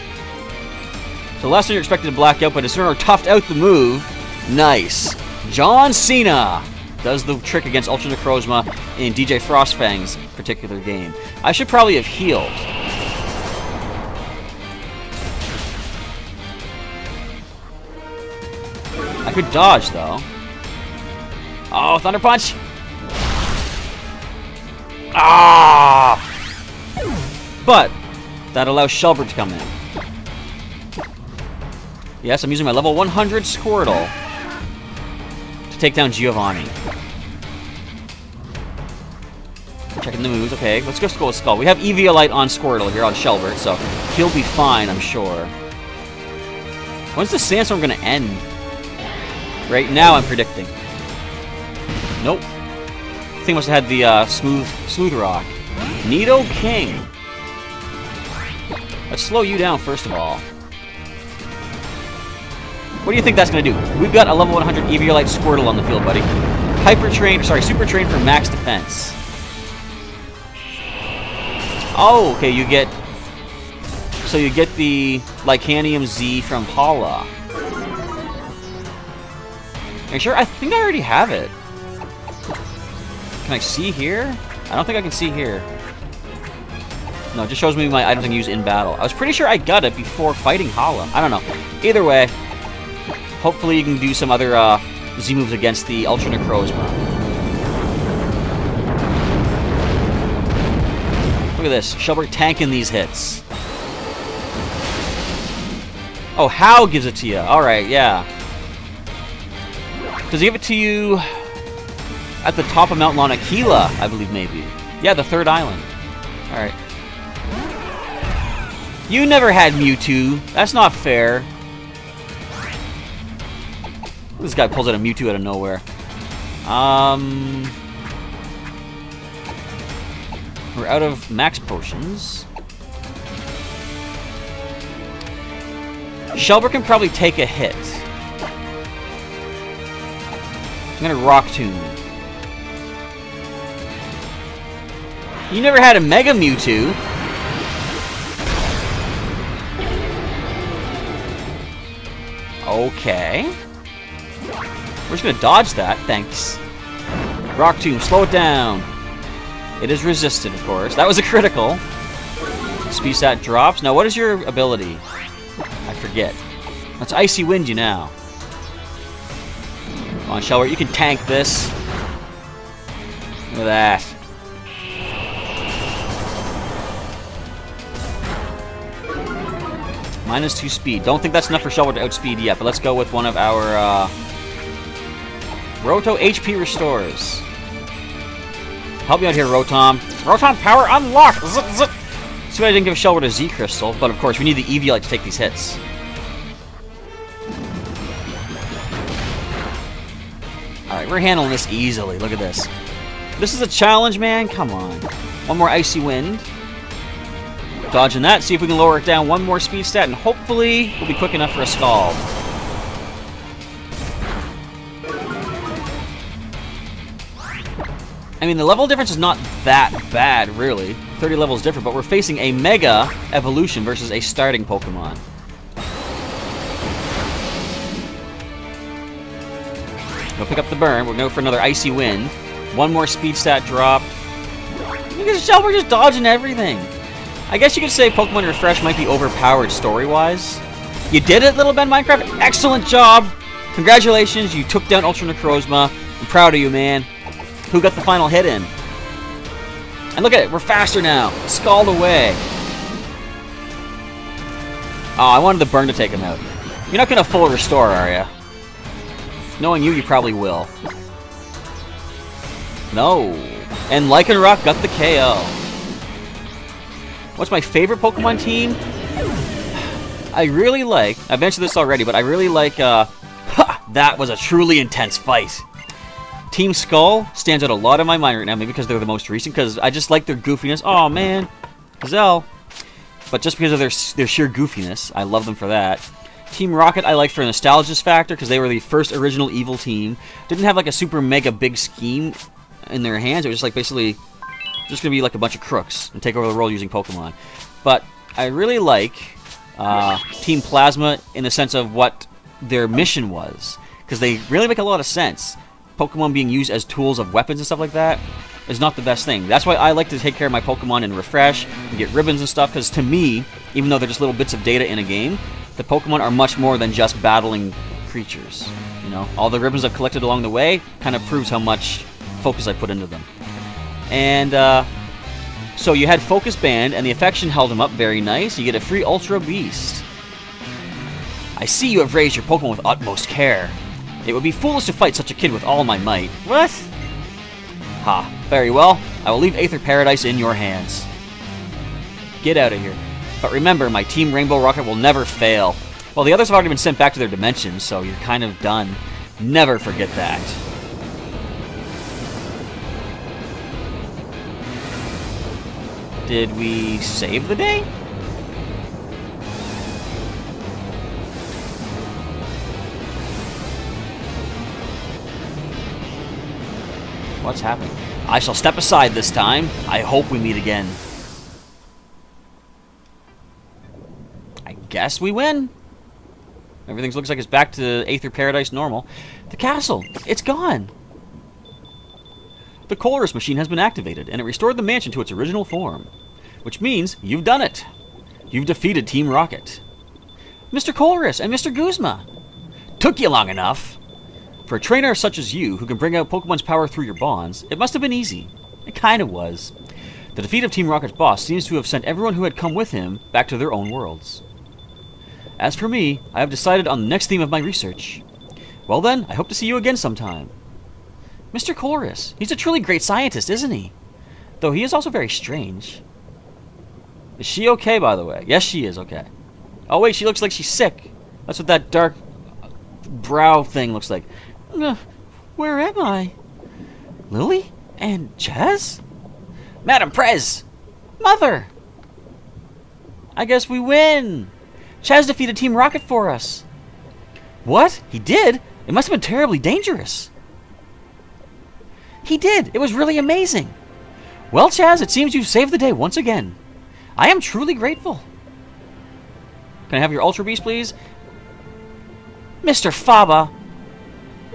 So last time you're expected to black out, but Incineroar toughed out the move. Nice. John Cena does the trick against Ultra Necrozma in DJ Frostfang's particular game. I should probably have healed. I could dodge, though. Oh, Thunder Punch! Ah! But that allows Shelbert to come in. Yes, I'm using my level 100 Squirtle to take down Giovanni. Checking the moves. Okay, let's just go with Skull. We have Eviolite on Squirtle here on Shelbert, so he'll be fine, I'm sure. When's the Sandstorm going to end? Right now, I'm predicting. Nope. I think I must have had the smooth rock. Nido King. Let's slow you down first of all. What do you think that's going to do? We've got a level 100 Eviolite Squirtle on the field, buddy. Super Train for max defense. Oh, okay, you get... So you get the Lycanium Z from Hala. Are you sure? I think I already have it. Can I see here? I don't think I can see here. No, it just shows me my items I can use in battle. I was pretty sure I got it before fighting Hala. I don't know. Either way, hopefully you can do some other Z moves against the Ultra Necrozma. Look at this. Shelbert tanking these hits. Oh, How gives it to you. Alright, yeah. Does he give it to you at the top of Mount Lanakila, I believe, maybe? Yeah, the third island. Alright. You never had Mewtwo. That's not fair. This guy pulls out a Mewtwo out of nowhere. We're out of max potions. Shelbert can probably take a hit. I'm gonna Rock Tomb. You never had a Mega Mewtwo. Okay. We're just gonna dodge that, thanks. Rock Tomb, slow it down. It is resisted, of course. That was a critical. Speed stat drops. Now, what is your ability? I forget. Let's Icy Wind you now. Come on, Shelbert, you can tank this. Look at that. -2 speed. Don't think that's enough for Shelbert to outspeed yet, but let's go with one of our Roto HP restores. Help me out here, Rotom. Rotom power unlocked! Zip, zip. See why I didn't give Shelbert a Z crystal, but of course we need the Eviolite to take these hits. Alright, we're handling this easily. Look at this. This is a challenge, man. Come on. One more Icy Wind. Dodging that. See if we can lower it down one more speed stat, and hopefully we'll be quick enough for a Scald. I mean, the level difference is not that bad, really. 30 levels different, but we're facing a Mega Evolution versus a starting Pokemon. We'll pick up the burn. We're going to go for another Icy Wind. One more speed stat drop. Look at Shell, we're just dodging everything. I guess you could say Pokemon Refresh might be overpowered story-wise. You did it, Little Ben Minecraft. Excellent job. Congratulations, you took down Ultra Necrozma. I'm proud of you, man. Who got the final hit in? And look at it, we're faster now. Scald away. Oh, I wanted the burn to take him out. You're not going to full restore, are you? Knowing you, you probably will. No. And Lycanroc got the KO. What's my favorite Pokemon team? I really like... I've mentioned this already, but I really like... that was a truly intense fight. Team Skull stands out a lot in my mind right now, maybe because they're the most recent, because I just like their goofiness. Oh, man. Gazelle. But just because of their sheer goofiness, I love them for that. Team Rocket I like for a nostalgia factor, because they were the first original evil team. Didn't have like a super mega big scheme in their hands. It was just like basically just going to be like a bunch of crooks and take over the world using Pokemon. But I really like Team Plasma in the sense of what their mission was, because they really make a lot of sense. Pokemon being used as tools of weapons and stuff like that is not the best thing. That's why I like to take care of my Pokemon and refresh and get ribbons and stuff, because to me, even though they're just little bits of data in a game, the Pokemon are much more than just battling creatures. You know, all the ribbons I've collected along the way kind of proves how much focus I put into them. And so you had Focus Band, and the affection held him up very nice. You get a free Ultra Beast. I see you have raised your Pokemon with utmost care. It would be foolish to fight such a kid with all my might. What? Ha, very well. I will leave Aether Paradise in your hands. Get out of here. But remember, my Team Rainbow Rocket will never fail. Well, the others have already been sent back to their dimensions, so you're kind of done. Never forget that. Did we save the day? What's happening? I shall step aside this time. I hope we meet again. I guess we win. Everything looks like it's back to Aether Paradise normal. The castle, it's gone. The Colress machine has been activated, and it restored the mansion to its original form. Which means you've done it. You've defeated Team Rocket. Mr. Colress and Mr. Guzma. Took you long enough. For a trainer such as you, who can bring out Pokemon's power through your bonds, it must have been easy. It kind of was. The defeat of Team Rocket's boss seems to have sent everyone who had come with him back to their own worlds. As for me, I have decided on the next theme of my research. Well then, I hope to see you again sometime. Mr. Colress, he's a truly great scientist, isn't he? Though he is also very strange. Is she okay, by the way? Yes, she is okay. Oh wait, she looks like she's sick. That's what that dark brow thing looks like. Where am I? Lily? And Chaz? Madam Prez! Mother! I guess we win! Chaz defeated Team Rocket for us. What? He did? It must have been terribly dangerous. He did! It was really amazing! Well, Chaz, it seems you've saved the day once again. I am truly grateful. Can I have your Ultra Beast, please? Mr. Faba!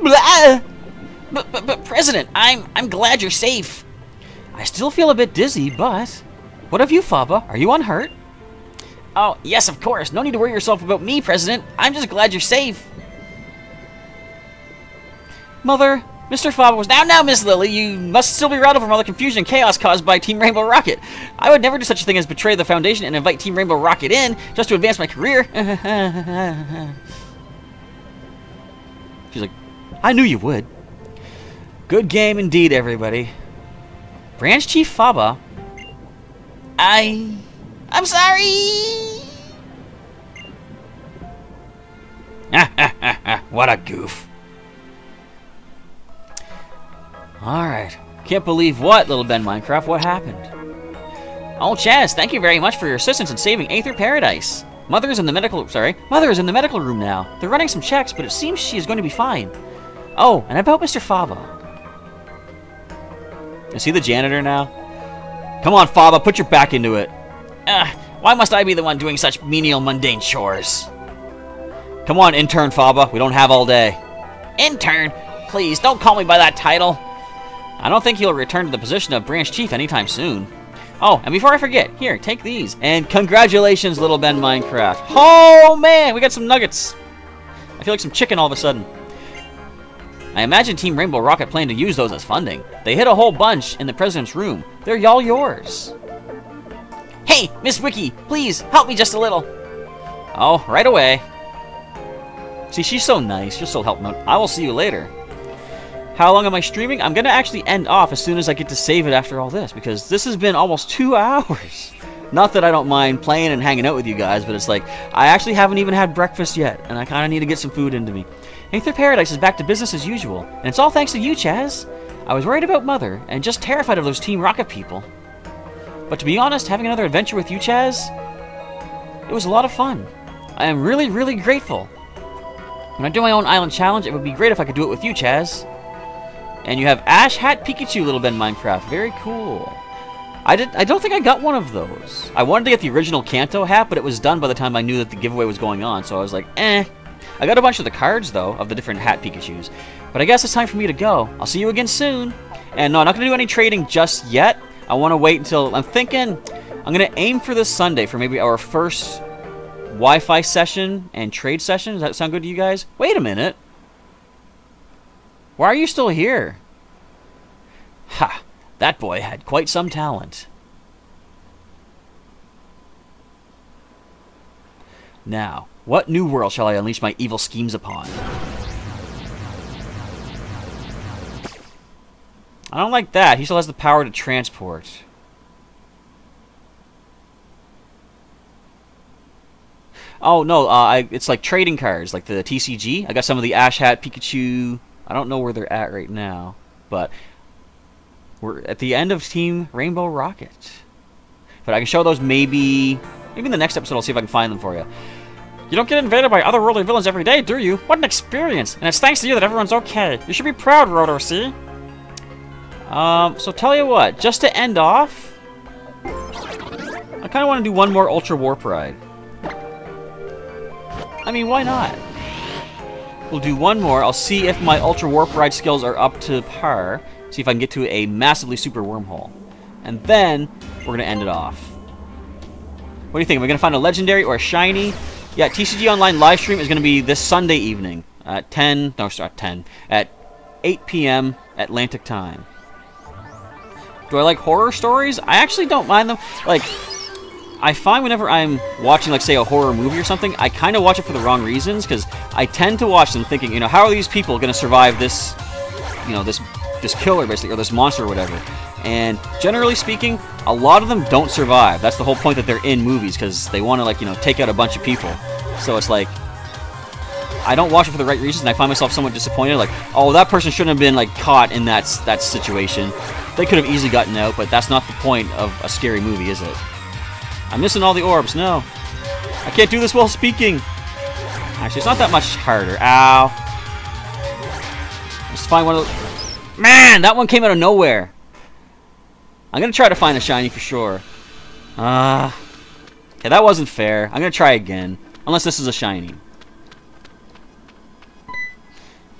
Blah! But President, I'm glad you're safe. I still feel a bit dizzy, but... What of you, Faba? Are you unhurt? Oh, yes, of course. No need to worry yourself about me, President. I'm just glad you're safe. Mother, Mr. Faba was... Now, Miss Lily, you must still be rattled from all the confusion and chaos caused by Team Rainbow Rocket. I would never do such a thing as betray the Foundation and invite Team Rainbow Rocket in just to advance my career. She's like, I knew you would. Good game indeed, everybody. Branch Chief Faba. I'm sorry! What a goof. Alright. Can't believe what, Little Ben Minecraft? What happened? Oh, Chaz, thank you very much for your assistance in saving Aether Paradise. Mother is in the medical room now. They're running some checks, but it seems she is going to be fine. Oh, and about Mr. Faba. Is he the janitor now? Come on, Faba, put your back into it. Why must I be the one doing such menial, mundane chores? Come on, intern Faba. We don't have all day. Intern? Please, don't call me by that title. I don't think he'll return to the position of branch chief anytime soon. Oh, and before I forget, here, take these. And congratulations, Little Ben Minecraft. Oh, man, we got some nuggets. I feel like some chicken all of a sudden. I imagine Team Rainbow Rocket planned to use those as funding. They hid a whole bunch in the president's room. They're all yours. Hey, Miss Wiki, please, help me just a little. Oh, right away. See, she's so nice. She'll still help me out. I will see you later. How long am I streaming? I'm going to actually end off as soon as I get to save it after all this, because this has been almost 2 hours. Not that I don't mind playing and hanging out with you guys, but it's like, I actually haven't even had breakfast yet, and I kind of need to get some food into me. Aether Paradise is back to business as usual, and it's all thanks to you, Chaz. I was worried about Mother, and just terrified of those Team Rocket people. But to be honest, having another adventure with you, Chaz, it was a lot of fun. I am really, really grateful. When I do my own island challenge, it would be great if I could do it with you, Chaz. And you have Ash Hat Pikachu, Little Ben Minecraft. Very cool. I don't think I got one of those. I wanted to get the original Kanto hat, but it was done by the time I knew that the giveaway was going on, so I was like, eh. I got a bunch of the cards, though, of the different hat Pikachus. But I guess it's time for me to go. I'll see you again soon. And no, I'm not going to do any trading just yet. I want to wait until... I'm thinking I'm going to aim for this Sunday for maybe our first Wi-Fi session and trade session. Does that sound good to you guys? Wait a minute. Why are you still here? Ha! That boy had quite some talent. Now, what new world shall I unleash my evil schemes upon? I don't like that. He still has the power to transport. Oh, no, it's like trading cards, like the TCG. I got some of the Ash Hat Pikachu. I don't know where they're at right now, but we're at the end of Team Rainbow Rocket. But I can show those maybe in the next episode. I'll see if I can find them for you. You don't get invaded by otherworldly villains every day, do you? What an experience! And it's thanks to you that everyone's okay. You should be proud, Rotor, see? So tell you what, just to end off, I kind of want to do one more Ultra Warp Ride. I mean, why not? We'll do one more. I'll see if my Ultra Warp Ride skills are up to par. See if I can get to a massively super wormhole. And then, we're going to end it off. What do you think? Are we going to find a legendary or a shiny? Yeah, TCG Online live stream is going to be this Sunday evening at at 8 p.m. Atlantic time. Do I like horror stories? I actually don't mind them. Like, I find whenever I'm watching, like, say, a horror movie or something, I kind of watch it for the wrong reasons, because I tend to watch them thinking, you know, how are these people going to survive this, you know, this killer, basically, or this monster or whatever. And generally speaking, a lot of them don't survive. That's the whole point that they're in movies, because they want to, like, you know, take out a bunch of people. So it's like, I don't watch it for the right reasons, and I find myself somewhat disappointed, like, oh, that person shouldn't have been, like, caught in that situation. They could have easily gotten out, but that's not the point of a scary movie, is it? I'm missing all the orbs. No. I can't do this while speaking. Actually, it's not that much harder. Ow. Let's find one of those. Man, that one came out of nowhere. I'm going to try to find a shiny for sure. Okay, that wasn't fair. I'm going to try again. Unless this is a shiny.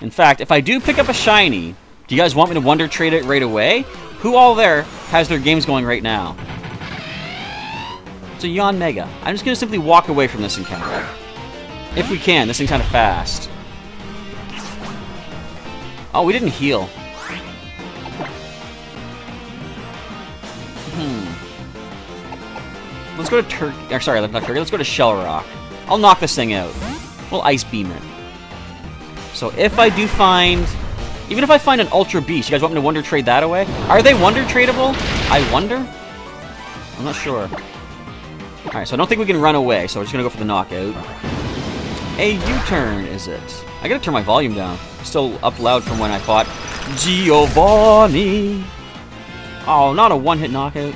In fact, if I do pick up a shiny, do you guys want me to Wonder Trade it right away? Who all there has their games going right now? It's a Yon Mega. I'm just going to simply walk away from this encounter. If we can. This thing's kind of fast. Oh, we didn't heal. Let's go to Turkey. Or sorry, not Turkey. Let's go to Shell Rock. I'll knock this thing out. We'll Ice Beam it. So if I do find... Even if I find an Ultra Beast, you guys want me to Wonder Trade that away? Are they Wonder Tradable? I wonder? I'm not sure. Alright, so I don't think we can run away, so we're just going to go for the knockout. A U-turn, is it? I gotta turn my volume down. It's still up loud from when I fought Giovanni. Oh, not a one-hit knockout.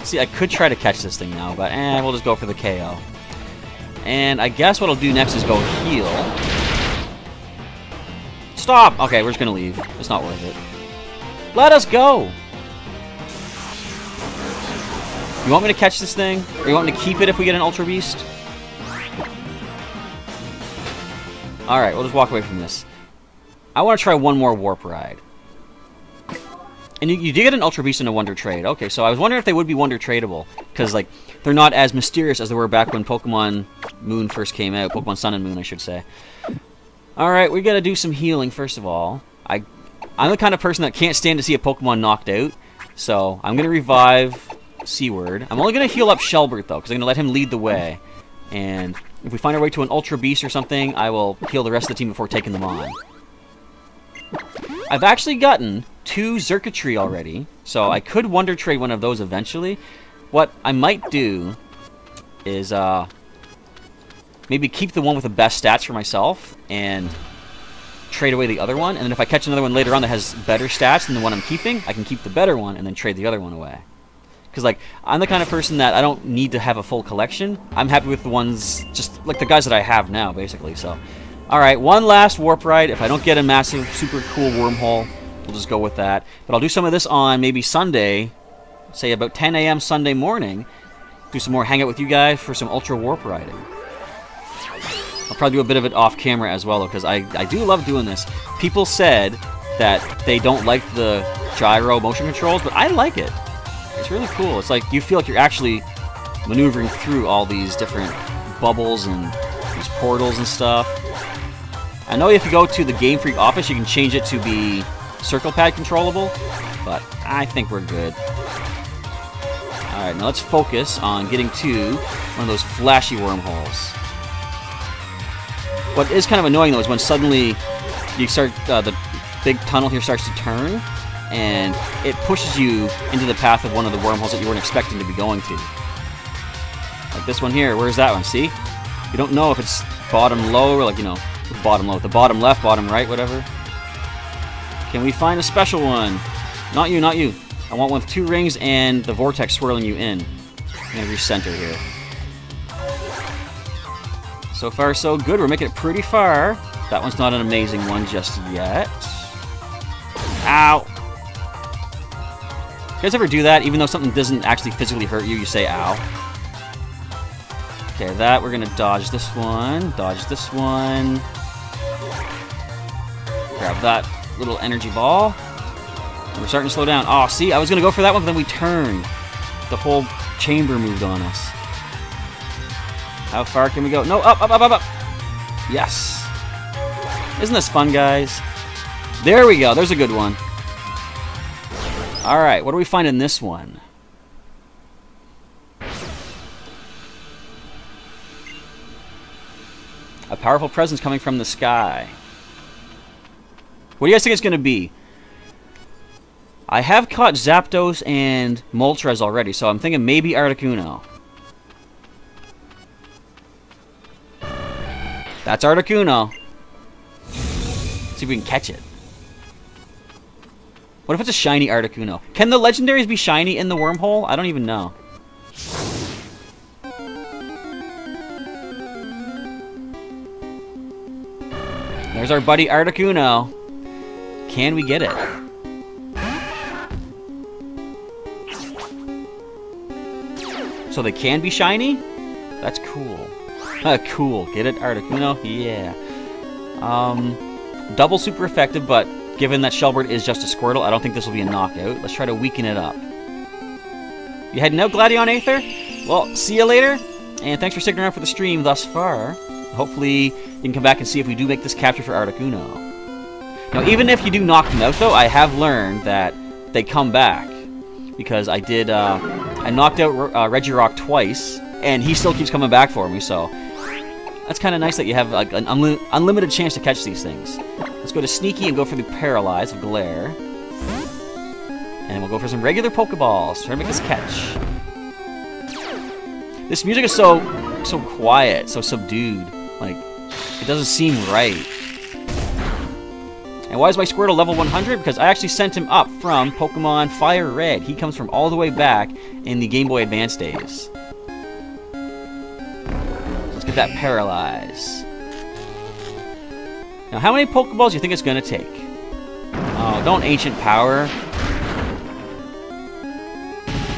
See, I could try to catch this thing now, but we'll just go for the KO. And I guess what I'll do next is go heal. Stop! Okay, we're just gonna leave. It's not worth it. Let us go! You want me to catch this thing? Or you want me to keep it if we get an Ultra Beast? Alright, we'll just walk away from this. I want to try one more Warp Ride. And you do get an Ultra Beast and a Wonder Trade. Okay, so I was wondering if they would be Wonder Tradable. Because, like, they're not as mysterious as they were back when Pokemon Moon first came out. Pokemon Sun and Moon, I should say. Alright, we gotta do some healing, first of all. I'm the kind of person that can't stand to see a Pokemon knocked out. So, I'm gonna revive Seaward. I'm only gonna heal up Shelbert, though, because I'm gonna let him lead the way. And if we find our way to an Ultra Beast or something, I will heal the rest of the team before taking them on. I've actually gotten 2 Xurkitree already, so I could Wonder Trade one of those eventually. What I might do is maybe keep the one with the best stats for myself and trade away the other one, and then if I catch another one later on that has better stats than the one I'm keeping, I can keep the better one and then trade the other one away. Because, like, I'm the kind of person that I don't need to have a full collection. I'm happy with the ones, just like the guys that I have now, basically, so... Alright, one last Warp Ride. If I don't get a massive, super cool wormhole, we'll just go with that. But I'll do some of this on maybe Sunday, say about 10 a.m. Sunday morning. Do some more hangout with you guys for some Ultra Warp Riding. I'll probably do a bit of it off camera as well, because I do love doing this. People said that they don't like the gyro motion controls, but I like it. It's really cool. It's like you feel like you're actually maneuvering through all these different bubbles and these portals and stuff. I know if you go to the Game Freak office, you can change it to be circle pad controllable, but I think we're good. Alright, now let's focus on getting to one of those flashy wormholes. What is kind of annoying, though, is when suddenly you start, the big tunnel here starts to turn, and it pushes you into the path of one of the wormholes that you weren't expecting to be going to. Like this one here, where's that one? See? You don't know if it's bottom low or, like, you know, bottom low, the bottom left, bottom right, whatever. Can we find a special one? Not you, not you. I want one with 2 rings and the vortex swirling you in. I'm gonna recenter here. So far, so good. We're making it pretty far. That one's not an amazing one just yet. Ow! You guys ever do that? Even though something doesn't actually physically hurt you, you say ow. Okay, that, we're gonna dodge this one. Dodge this one. Grab that little energy ball. And we're starting to slow down. Oh, see, I was gonna go for that one, but then we turned. The whole chamber moved on us. How far can we go? No, up, up, up, up, up. Yes. Isn't this fun, guys? There we go. There's a good one. Alright, what do we find in this one? A powerful presence coming from the sky. What do you guys think it's going to be? I have caught Zapdos and Moltres already, so I'm thinking maybe Articuno. That's Articuno. Let's see if we can catch it. What if it's a shiny Articuno? Can the legendaries be shiny in the wormhole? I don't even know. There's our buddy Articuno. Can we get it? So they can be shiny? That's cool. Cool. Get it, Articuno? Yeah. Double super effective, but given that Shelbert is just a Squirtle, I don't think this will be a knockout. Let's try to weaken it up. You heading out, Gladion Aether? Well, see you later, and thanks for sticking around for the stream thus far. Hopefully, you can come back and see if we do make this capture for Articuno. Now, even if you do knock them out, though, I have learned that they come back. Because I did, I knocked out Regirock twice, and he still keeps coming back for me, so... That's kind of nice that you have like an unlimited chance to catch these things. Let's go to Sneaky and go for the Paralyze of Glare. And we'll go for some regular Pokeballs. Try to make this catch. This music is so quiet, so subdued. Like, it doesn't seem right. And why is my Squirtle level 100? Because I actually sent him up from Pokemon Fire Red. He comes from all the way back in the Game Boy Advance days. Let's get that Paralyze. Now, how many Pokeballs do you think it's going to take? Oh, don't Ancient Power.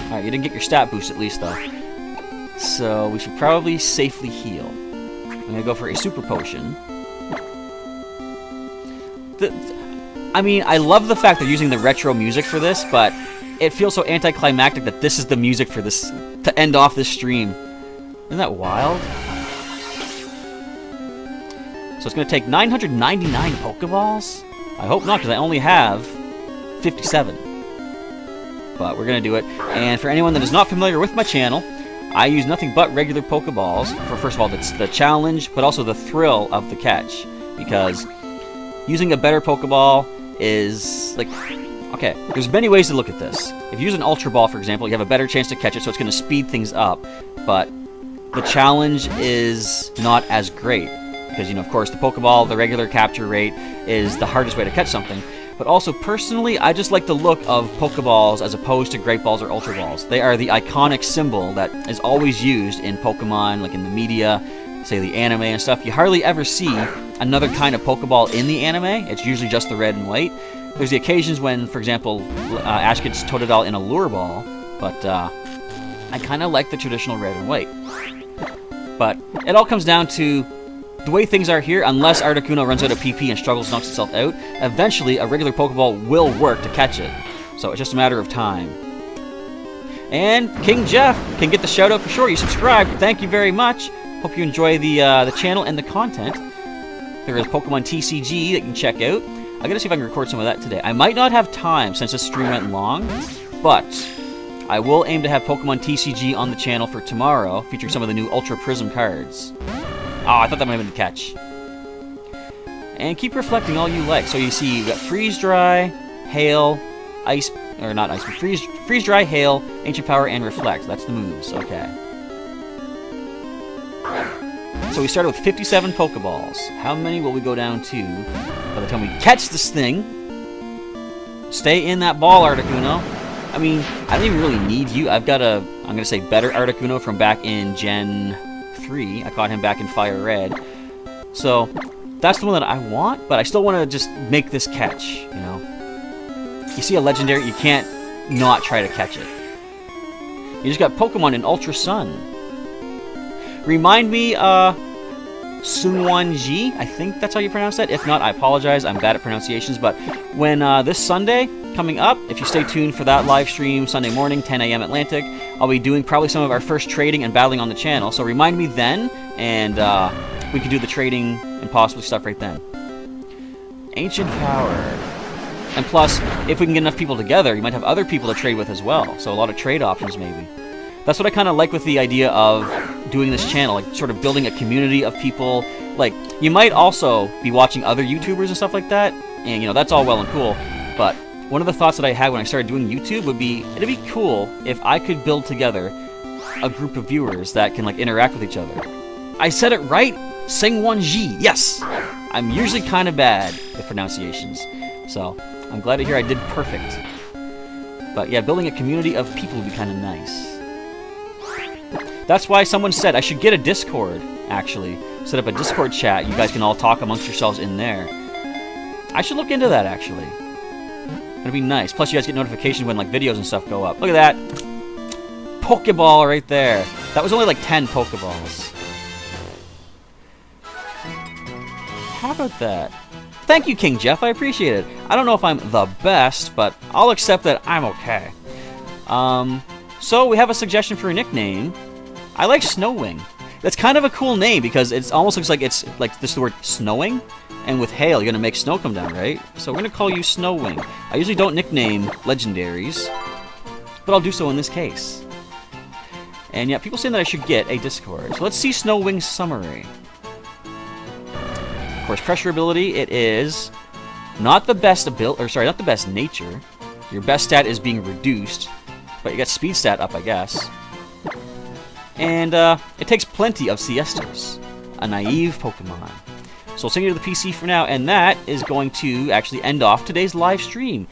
Alright, you didn't get your stat boost at least, though. So, we should probably safely heal. I'm going to go for a Super Potion. I mean, I love the fact they're using the retro music for this, but it feels so anticlimactic that this is the music for this to end off this stream. Isn't that wild? So it's going to take 999 Pokeballs? I hope not, because I only have 57. But we're going to do it. And for anyone that is not familiar with my channel, I use nothing but regular Pokeballs for, first of all, the challenge, but also the thrill of the catch. Because using a better Pokeball is, like... Okay, there's many ways to look at this. If you use an Ultra Ball, for example, you have a better chance to catch it, so it's going to speed things up. But the challenge is not as great. Because, you know, of course, the Pokeball, the regular capture rate, is the hardest way to catch something. But also, personally, I just like the look of Pokeballs as opposed to Great Balls or Ultra Balls. They are the iconic symbol that is always used in Pokemon, like in the media, say the anime and stuff. You hardly ever see another kind of Pokeball in the anime. It's usually just the red and white. There's the occasions when, for example, Ash gets Totodile in a Lure Ball, but I kind of like the traditional red and white. But it all comes down to the way things are here. Unless Articuno runs out of PP and struggles, knocks itself out, eventually a regular Pokeball will work to catch it. So it's just a matter of time. And King Jeff can get the shout out for sure. You subscribed. Thank you very much. Hope you enjoy the channel and the content. There is Pokemon TCG that you can check out. I'm going to see if I can record some of that today. I might not have time since this stream went long, but I will aim to have Pokemon TCG on the channel for tomorrow, featuring some of the new Ultra Prism cards. Oh, I thought that might have been the catch. And keep reflecting all you like. So you see, you've got Freeze Dry, Hail, Ice, or not Ice, but Freeze Dry, Hail, Ancient Power, and Reflect. That's the moves, okay. So we started with 57 Pokeballs. How many will we go down to by the time we catch this thing? Stay in that ball, Articuno. I mean, I don't even really need you. I've got a, I'm going to say, better Articuno from back in Gen 3. I caught him back in Fire Red. So, that's the one that I want, but I still want to just make this catch, you know? You see a Legendary, you can't not try to catch it. You just got Pokemon in Ultra Sun. Remind me, Sunwanji, I think that's how you pronounce that. If not, I apologize, I'm bad at pronunciations, but when this Sunday, coming up, if you stay tuned for that live stream Sunday morning, 10 a.m. Atlantic, I'll be doing probably some of our first trading and battling on the channel, so remind me then, and we can do the trading and possibly stuff right then. Ancient Power. And plus, if we can get enough people together, you might have other people to trade with as well, so a lot of trade options maybe. That's what I kind of like with the idea of doing this channel, like sort of building a community of people. Like, you might also be watching other YouTubers and stuff like that, and you know, that's all well and cool, but one of the thoughts that I had when I started doing YouTube would be, it'd be cool if I could build together a group of viewers that can like interact with each other. I said it right? Singwanji, yes! I'm usually kind of bad with pronunciations, so I'm glad to hear I did perfect. But yeah, building a community of people would be kind of nice. That's why someone said I should get a Discord, actually. Set up a Discord chat. You guys can all talk amongst yourselves in there. I should look into that, actually. It'd be nice. Plus, you guys get notifications when like videos and stuff go up. Look at that. Pokeball right there. That was only like 10 Pokeballs. How about that? Thank you, King Jeff. I appreciate it. I don't know if I'm the best, but I'll accept that I'm okay. So we have a suggestion for a nickname. I like Snowwing. That's kind of a cool name because it almost looks like it's like this word snowing, and with hail you're gonna make snow come down, right? So we're gonna call you Snowwing. I usually don't nickname legendaries, but I'll do so in this case. And yeah, people saying that I should get a Discord. So let's see Snowwing's summary. Of course, pressure ability, it is not the best not the best nature. Your best stat is being reduced, but you got speed stat up, I guess. And it takes plenty of siestas. A naive Pokemon. So I'll send you to the PC for now, and that is going to actually end off today's live stream.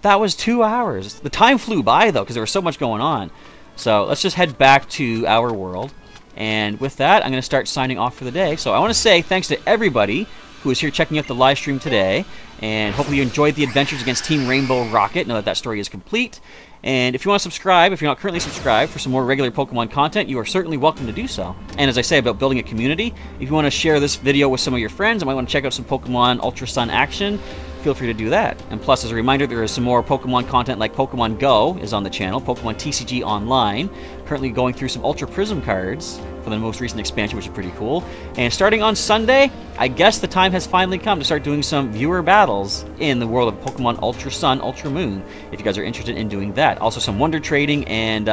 That was 2 hours. The time flew by, though, because there was so much going on. So let's just head back to our world. And with that, I'm going to start signing off for the day. So I want to say thanks to everybody who is here checking out the live stream today. And hopefully you enjoyed the adventures against Team Rainbow Rocket, now that that story is complete. And if you want to subscribe, if you're not currently subscribed for some more regular Pokemon content, you are certainly welcome to do so. And as I say about building a community, if you want to share this video with some of your friends and might want to check out some Pokemon Ultra Sun action, feel free to do that. And plus, as a reminder, there is some more Pokemon content like Pokemon Go is on the channel, Pokemon TCG Online, currently going through some Ultra Prism cards for the most recent expansion, which is pretty cool. And starting on Sunday, I guess the time has finally come to start doing some viewer battles in the world of Pokemon Ultra Sun, Ultra Moon, if you guys are interested in doing that. Also some Wonder Trading and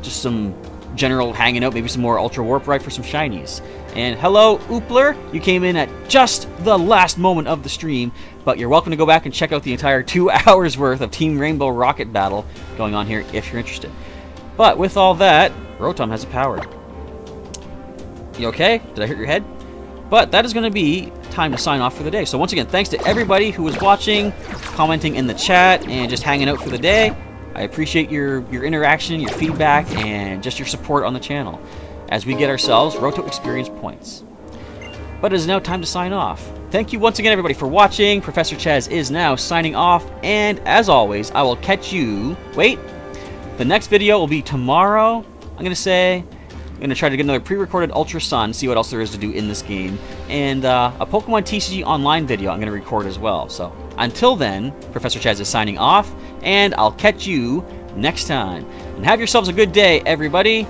just some general hanging out, maybe some more Ultra Warp Ride for some shinies. And hello, Oopler! You came in at just the last moment of the stream, but you're welcome to go back and check out the entire 2 hours worth of Team Rainbow Rocket battle going on here if you're interested. But with all that, Rotom has a power. You okay? Did I hurt your head? But that is going to be time to sign off for the day. So once again, thanks to everybody who was watching, commenting in the chat, and just hanging out for the day. I appreciate your interaction, your feedback, and just your support on the channel as we get ourselves Roto Experience points. But it is now time to sign off. Thank you once again, everybody, for watching. Professor Chaz is now signing off, and as always, I will catch you... Wait, the next video will be tomorrow. I'm going to try to get another pre-recorded Ultra Sun, see what else there is to do in this game, and a Pokemon TCG Online video I'm going to record as well. So until then, Professor Chaz is signing off, and I'll catch you next time. And have yourselves a good day, everybody.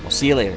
We'll see you later.